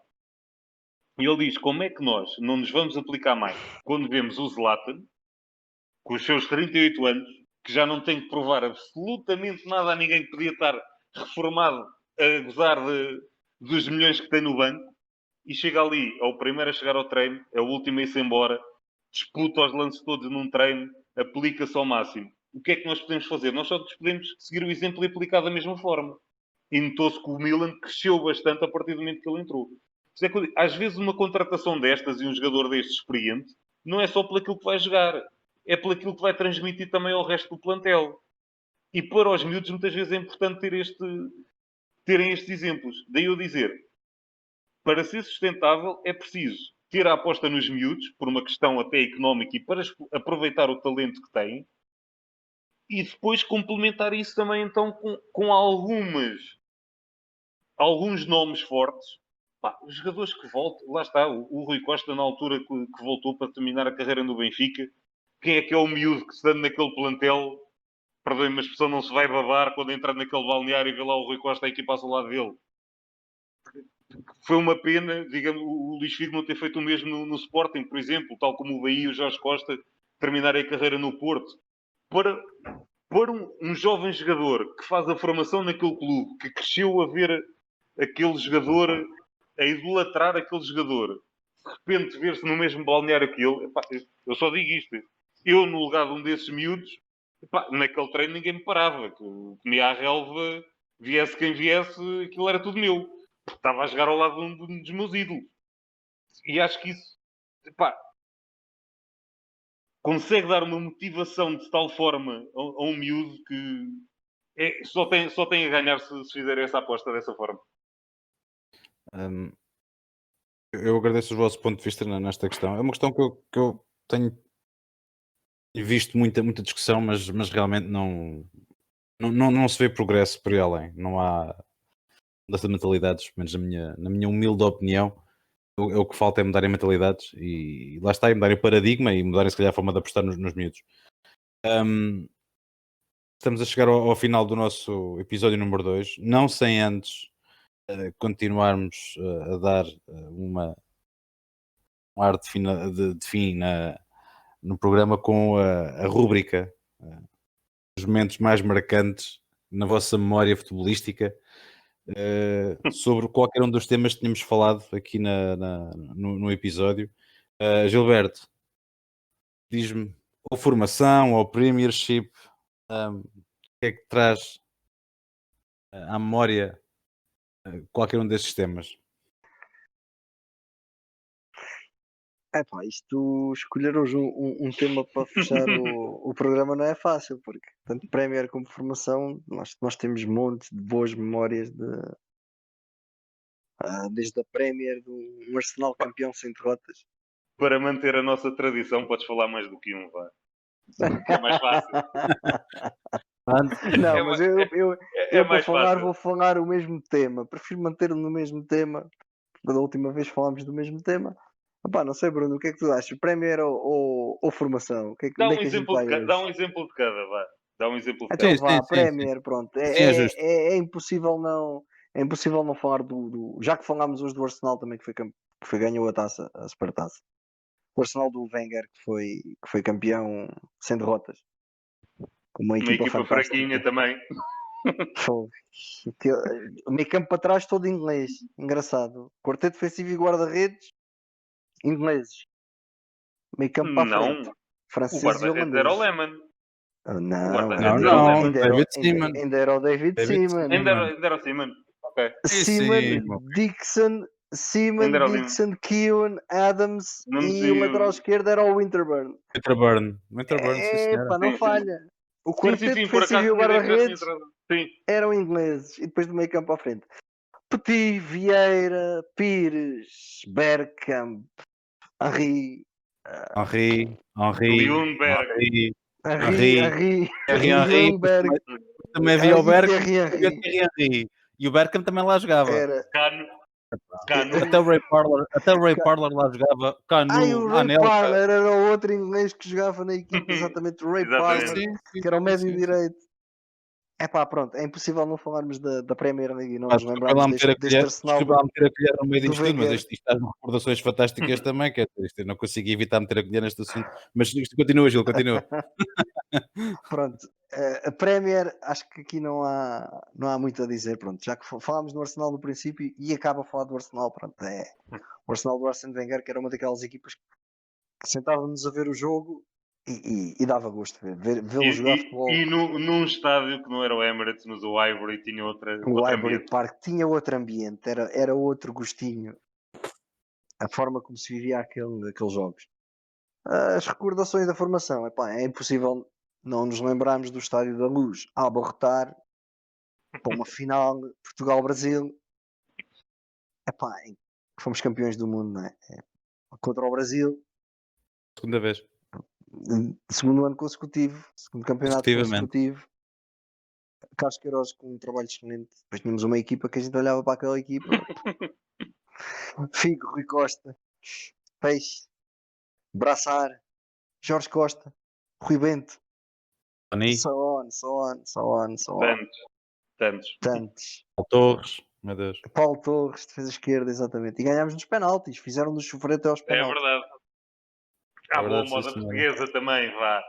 E ele diz, como é que nós não nos vamos aplicar mais quando vemos o Zlatan, com os seus 38 anos, que já não tem que provar absolutamente nada a ninguém, que podia estar reformado a gozar dos milhões que tem no banco, e chega ali, é o primeiro a chegar ao treino, é o último a ir-se embora, disputa os lances todos num treino, aplica-se ao máximo. O que é que nós podemos fazer? Nós só podemos seguir o exemplo e aplicar da mesma forma. E notou-se que o Milan cresceu bastante a partir do momento que ele entrou. É que, às vezes uma contratação destas e um jogador destes experiente não é só pelaquilo que vai jogar, é pelaquilo que vai transmitir também ao resto do plantel. E para os miúdos muitas vezes é importante terem estes exemplos. Daí eu dizer, para ser sustentável é preciso ter a aposta nos miúdos, por uma questão até económica e para aproveitar o talento que têm, e depois complementar isso também então com alguns nomes fortes. Os jogadores que voltam, lá está, o Rui Costa na altura que voltou para terminar a carreira no Benfica, quem é que é o miúdo que estando naquele plantel, perdoem-me a expressão, não se vai babar quando entrar naquele balneário e vê lá o Rui Costa a equipa ao lado dele? Foi uma pena, digamos, o Luís Figo não ter feito o mesmo no Sporting, por exemplo, tal como o Bahia e o Jorge Costa terminarem a carreira no Porto. Para um jovem jogador que faz a formação naquele clube, que cresceu a ver aquele jogador, a idolatrar aquele jogador, de repente ver-se no mesmo balneário que ele, eu só digo isto. Eu, no lugar de um desses miúdos, naquele treino ninguém me parava. Que comia a relva, viesse quem viesse, aquilo era tudo meu. Estava a jogar ao lado de um dos meus ídolos. E acho que isso, consegue dar uma motivação de tal forma a um miúdo que só tem a ganhar se fizer essa aposta dessa forma. Eu agradeço o vosso ponto de vista nesta questão. É uma questão que eu tenho visto muita discussão, mas realmente não se vê progresso por aí além. Não há mudança de mentalidades, pelo menos na minha humilde opinião. O que falta é mudarem mentalidades e lá está, e mudarem o paradigma e mudarem se calhar a forma de apostar nos miúdos. Estamos a chegar ao final do nosso episódio número 2, não sem antes continuarmos a dar um ar de fim no programa com a rúbrica os momentos mais marcantes na vossa memória futebolística sobre qualquer um dos temas que tínhamos falado aqui no episódio. Gilberto, diz-me ou formação, ou Premiership, o que é que traz à memória qualquer um destes temas? Epá, isto escolher hoje um tema para fechar o programa não é fácil, porque tanto Premier como formação, nós temos montes de boas memórias desde a Premier, do Arsenal campeão sem derrotas. Para manter a nossa tradição, podes falar mais do que um, vá. Que é mais fácil. Não, É mas ma- eu É para mais falar fácil. vou falar o mesmo tema. Prefiro manter-me no mesmo tema. Da última vez falámos do mesmo tema. Epá, não sei, Bruno, o que é que tu achas? Premier ou formação? Dá Onde é um que a gente exemplo vai de cada, hoje? dá um exemplo de cada, vá. Dá um exemplo de Então Sim, cada. sim, vá, sim, sim. Premier, pronto. Sim, é justo. É impossível não. É impossível não falar já que falámos hoje do Arsenal também, que foi ganhou a taça, a Supertaça. O Arsenal do Wenger, que foi campeão sem derrotas. Com uma Uma equipa equipa fraquinha fantástica. também. Fogo. O meio campo para trás todo inglês. Engraçado. Quarteto defensivo e guarda-redes ingleses. Meio campo para a frente. Não. O Franceses e guarda-redes era o holandeses. Lehmann. Não, O Não, guarda-redes era o não, Lehmann. David Seaman. ainda era o David David Seaman. Seaman. Ainda era o Seaman. Ok. Sim, Seaman, sim, meu. Dixon, Ainda Seaman, era o Lehmann. Dixon, Keown, Adams Não e o lateral meti. esquerdo era o Winterburn. Winterburn, sim senhora. Epá, não Sim, sim. falha. O Sim, quarteto por defensivo acaso e o tinha ideia que já tinha guarda-redes entrado. Sim. eram ingleses. E depois do meio campo à frente. Petit, Vieira, Pires, Bergkamp, Henri, Henri, Ljungberg. Henri, Henri, Henri, Henri, Ljungberg, também havia o Henri, Bergkamp Thierry e havia Henry. Thierry Henry. E o Bergkamp também lá jogava. Era. Cano. Até o Ray Parler lá jogava. Ai, Canu, o Ray Anelka. Parler era o outro inglês que jogava na equipa, exatamente, o Ray Exatamente. Parler, Sim, que era o médio sim. direito. É pá, pronto, é impossível não falarmos da Premier League e não Pá, nos desculpa lembrarmos lá meter a deste colher, Arsenal desculpa lá meter a colher no meio do disto tudo, mas Wenger. isto está com recordações fantásticas também, quer dizer, eu não consigo evitar meter a colher neste assunto. Mas isto continua, Gil, continua. Pronto, a Premier, acho que aqui não há muito a dizer, pronto, já que falámos no Arsenal no princípio e acaba a falar do Arsenal, pronto, o Arsenal do Arsene Wenger, que era uma daquelas equipas que sentávamos a ver o jogo e dava gosto de vê-lo jogar futebol. E num estádio que não era o Emirates, mas o Highbury tinha outro O Highbury ambiente. Park tinha outro ambiente, era outro gostinho, a forma como se vivia aqueles jogos. As recordações da formação, epá, é impossível não nos lembrarmos do Estádio da Luz a abarrotar para uma final Portugal-Brasil. Epá, fomos campeões do mundo, não é? Contra o Brasil, Segunda vez, segundo ano consecutivo, segundo campeonato consecutivamente. consecutivo. Carlos Queiroz com um trabalho excelente. Depois tínhamos uma equipa que a gente olhava para aquela equipa. Figo, Rui Costa, Peixe, Braçar, Jorge Costa, Rui Bento, Tony, so on. Tantos. Tantos. Torres, meu Deus. Paulo Torres, defesa esquerda, exatamente. E ganhámos nos penaltis, fizeram-nos sofrer até aos É penaltis. verdade. É À boa verdade, sim, moda senhora. portuguesa também, vá.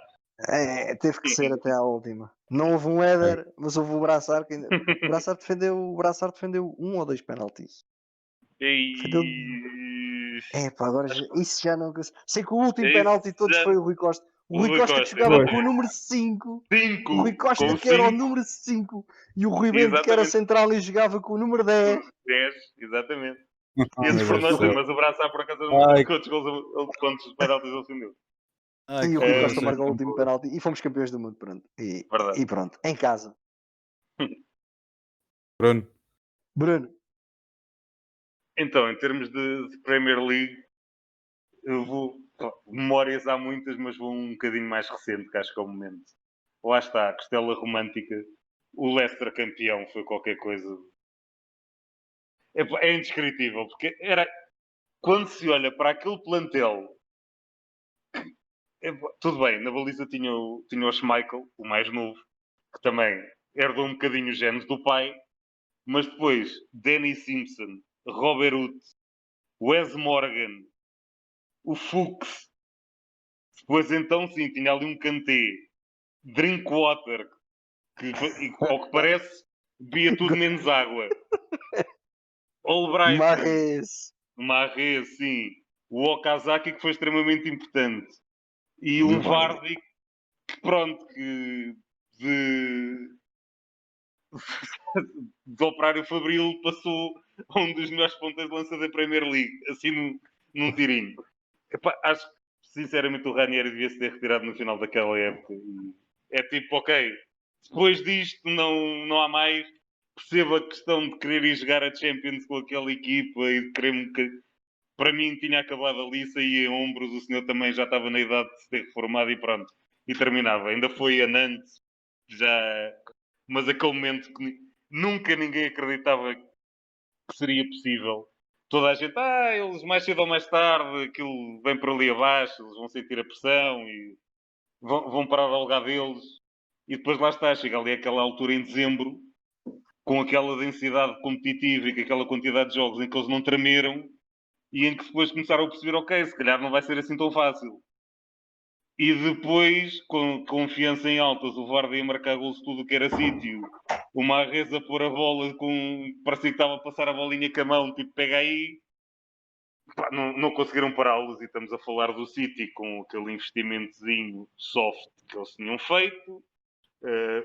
Teve que ser até à última. Não houve um Éder, mas houve o Braçar que ainda... o Braçar defendeu um ou dois penaltis. Defendeu. Pá, agora isso já não. Sei que o último penalti de todos foi o Rui Costa. O Rui Costa que jogava exatamente. com o número 5. 5. O Rui Costa que era o número 5. E o Rui Bento que era central e jogava com o número 10. 10, exatamente. Oh, Esse meu por Deus nós, do céu. mas o braço por acaso Ai. quantos penaltis ele defendeu. E o Rui Costa coisa marcou o tão último boa. penalti e fomos campeões do mundo. Pronto. Verdade. E pronto, em casa. Bruno, Bruno, Então, em termos de Premier League, eu vou. Memórias há muitas, mas vou um bocadinho mais recente, que acho que é o momento. Lá está, a costela romântica. O Leicester campeão foi qualquer coisa. É indescritível, porque era. Quando se olha para aquele plantel. Tudo bem, na baliza tinha o Schmeichel, o mais novo, que também herdou um bocadinho os genes do pai, mas depois Danny Simpson, Robert Huth, Wes Morgan, o Fuchs, depois então sim, tinha ali um Kanté, Drinkwater, que ao que parece bebia tudo menos água, Albrighton, Marres. sim, o Okazaki que foi extremamente importante, e um Vardy pronto, que de Operário Fabril passou a um dos melhores pontas de lança da Premier League, assim num tirinho. Epá, acho que, sinceramente, o Ranieri devia se ter retirado no final daquela época. E é tipo, ok, depois disto não há mais. Percebo a questão de querer ir jogar a Champions com aquela equipa e de querer-me que, para mim, tinha acabado ali, saía em ombros. O senhor também já estava na idade de se ter reformado e pronto. E terminava. Ainda foi a Nantes, já. Mas aquele momento que nunca ninguém acreditava que seria possível. Toda a gente, eles mais cedo ou mais tarde, aquilo vem por ali abaixo, eles vão sentir a pressão e vão parar ao lugar deles. E depois lá está, chega ali aquela altura em dezembro, com aquela densidade competitiva e com aquela quantidade de jogos em que eles não tremeram e em que depois começaram a perceber, ok, se calhar não vai ser assim tão fácil. E depois, com confiança em altas, o Vardy a marcar gols de tudo o que era sítio, o Mahrez a pôr a bola parecia que estava a passar a bolinha com a mão, tipo, pega aí. Pá, não conseguiram pará-los e estamos a falar do City com aquele investimentozinho soft que eles tinham feito.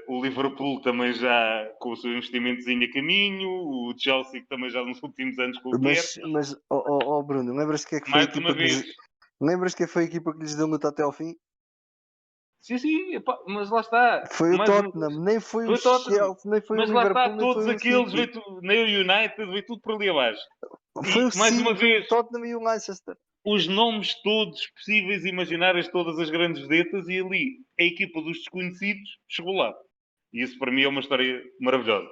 O Liverpool também já com o seu investimentozinho a caminho. O Chelsea também já nos últimos anos com o que era. Mas Bruno, lembras-te que é que foi a Mais uma equipa que vez. lembras que foi a equipa que lhes deu luta até ao fim? Sim, epá, mas lá está. Foi o Mais um, Tottenham, nem foi o foi o Tottenham. Chelsea, nem foi o Mas lá está, Liverpool, nem todos foi o aqueles, City. nem o United, veio tudo por ali abaixo. Foi o E, mais uma City, foi o vez, Tottenham e o Leicester. os nomes todos possíveis e imaginários, todas as grandes vedetas, e ali a equipa dos desconhecidos chegou lá. E isso para mim é uma história maravilhosa.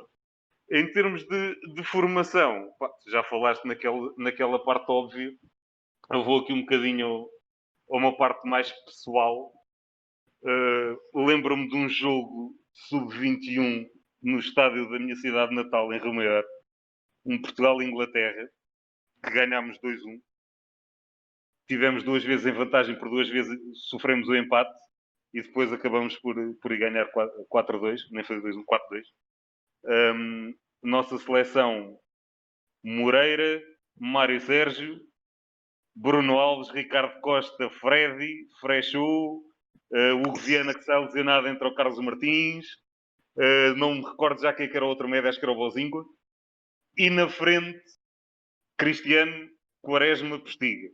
Em termos de formação, pá, já falaste naquela parte óbvia, eu vou aqui um bocadinho a uma parte mais pessoal. Lembro-me de um jogo sub-21 no estádio da minha cidade natal, em Romeu, um Portugal-Inglaterra, que ganhámos 2-1. Tivemos 2 vezes em vantagem, por 2 vezes sofremos o empate e depois acabamos por ir ganhar 4-2, nem foi 2-1, 4-2. Nossa seleção: Moreira, Mário Sérgio, Bruno Alves, Ricardo Costa, Freddy, Frechou, Hugo Viana, que saiu lesionado, entre o Carlos Martins, não me recordo já quem era o outro médio, acho que era o Bozingua, e na frente, Cristiano, Quaresma, Postiga.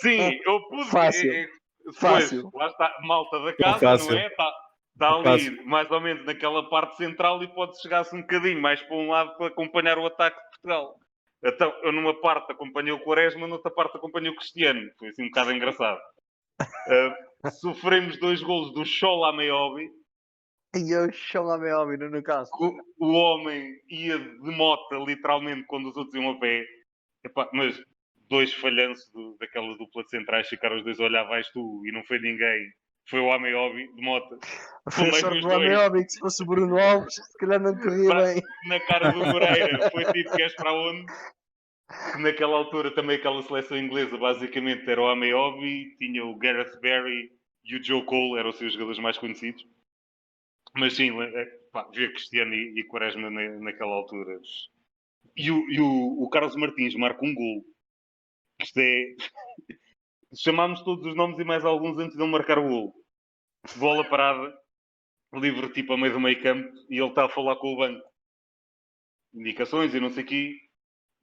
Sim, eu pus. Fácil. Pois, Fácil. lá está, malta da Tão casa, não fácil. é? Está ali Fácil. mais ou menos naquela parte central e pode chegar-se um bocadinho mais para um lado para acompanhar o ataque de Portugal. Então, eu numa parte acompanhei o Quaresma, noutra parte acompanhei o Cristiano. Foi assim um bocado engraçado. Sofremos 2 golos do Shola Ameobi. E eu chamo a meu homem no caso. O homem ia de moto, literalmente, quando os outros iam a pé. Epá, mas 2 falhanços daquela dupla de centrais, ficaram os dois a olhar, vais tu, e não foi ninguém. Foi o Ameobi de moto. Foi a Meio sorte dos do dois. homem que se fosse o Bruno Alves, se calhar não corria bem. Na cara do Moreira, foi tipo, queres para onde? Que naquela altura também aquela seleção inglesa basicamente era o Ameobi, tinha o Gareth Barry e o Joe Cole, eram os seus jogadores mais conhecidos. Mas sim, ver Cristiano e Quaresma naquela altura. E o Carlos Martins marca um gol. Isto é. Chamámos todos os nomes e mais alguns antes de ele marcar o gol. Bola parada, livre tipo a meio do meio campo, e ele está a falar com o banco. Indicações e não sei o quê.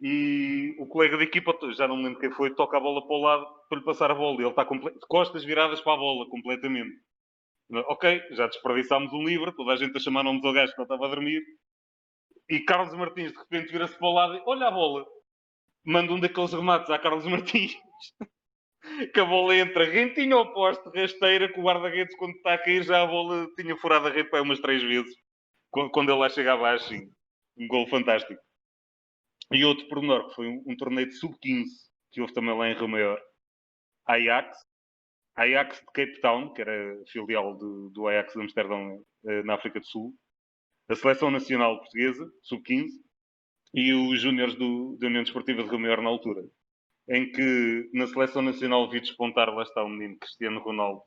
E o colega da equipa, já não me lembro quem foi, toca a bola para o lado para lhe passar a bola. E ele está de costas viradas para a bola, completamente. Ok, já desperdiçámos um livre, toda a gente a chamar nomes ao gajo que ele estava a dormir. E Carlos Martins de repente vira-se para o lado e olha a bola. Manda um daqueles remates a Carlos Martins. Que a bola entra rentinho ao poste, rasteira, que o guarda-redes, quando está a cair, já a bola tinha furado a rede para umas 3 vezes. Quando ele lá chega abaixo, um gol fantástico. E outro pormenor, que foi um torneio de sub-15, que houve também lá em Romeu, Ajax de Cape Town, que era filial do Ajax de Amsterdão, na África do Sul, a Seleção Nacional Portuguesa, sub-15, e os júniores da União Desportiva de Romeu na altura. Em que na Seleção Nacional vi despontar, lá está o menino Cristiano Ronaldo,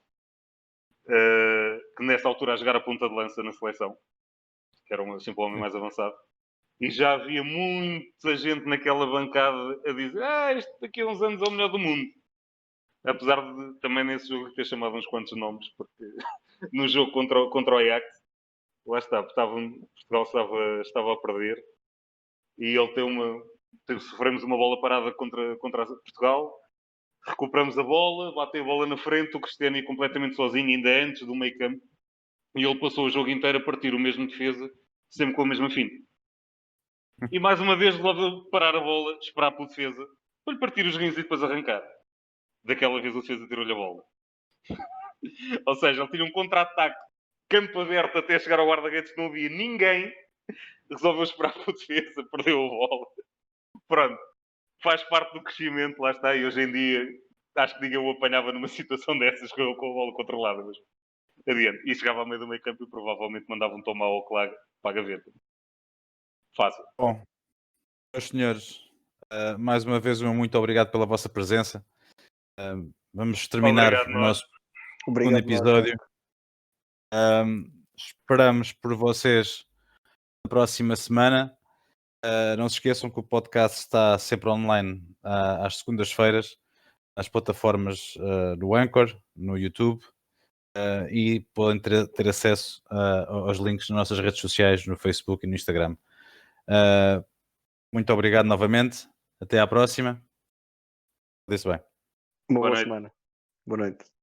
que nessa altura a jogar a ponta de lança na seleção, que era sempre o homem mais avançado. E já havia muita gente naquela bancada a dizer isto daqui a uns anos é o melhor do mundo. Apesar de também nesse jogo ter chamado uns quantos nomes, porque no jogo contra o Ajax, lá está, Portugal estava a perder e ele sofremos uma bola parada contra Portugal, recuperamos a bola, bateu a bola na frente, o Cristiano ia completamente sozinho, ainda antes do meio campo, e ele passou o jogo inteiro a partir o mesmo defesa, sempre com a mesma finta. E mais uma vez logo parar a bola, esperar pelo defesa, para lhe partir os rins e depois arrancar. Daquela vez o defesa tirou-lhe a bola. Ou seja, ele tinha um contra-ataque, campo aberto até chegar ao guarda-redes, não havia ninguém, resolveu esperar pelo defesa, perdeu a bola. Pronto, faz parte do crescimento, lá está, e hoje em dia acho que ninguém o apanhava numa situação dessas com a bola controlada, mas adiante. E chegava ao meio do meio campo e provavelmente mandava um tomar ao Claga para a gaveta. Fácil. Bom, meus senhores, mais uma vez um muito obrigado pela vossa presença. Vamos terminar Obrigado, o nosso segundo Obrigado, episódio. Esperamos por vocês na próxima semana. Não se esqueçam que o podcast está sempre online às segundas-feiras nas plataformas do Anchor, no YouTube, e podem ter acesso aos links nas nossas redes sociais, no Facebook e no Instagram. Muito obrigado novamente. Até à próxima. Dê-se bem. Uma Boa boa noite. semana. Boa noite.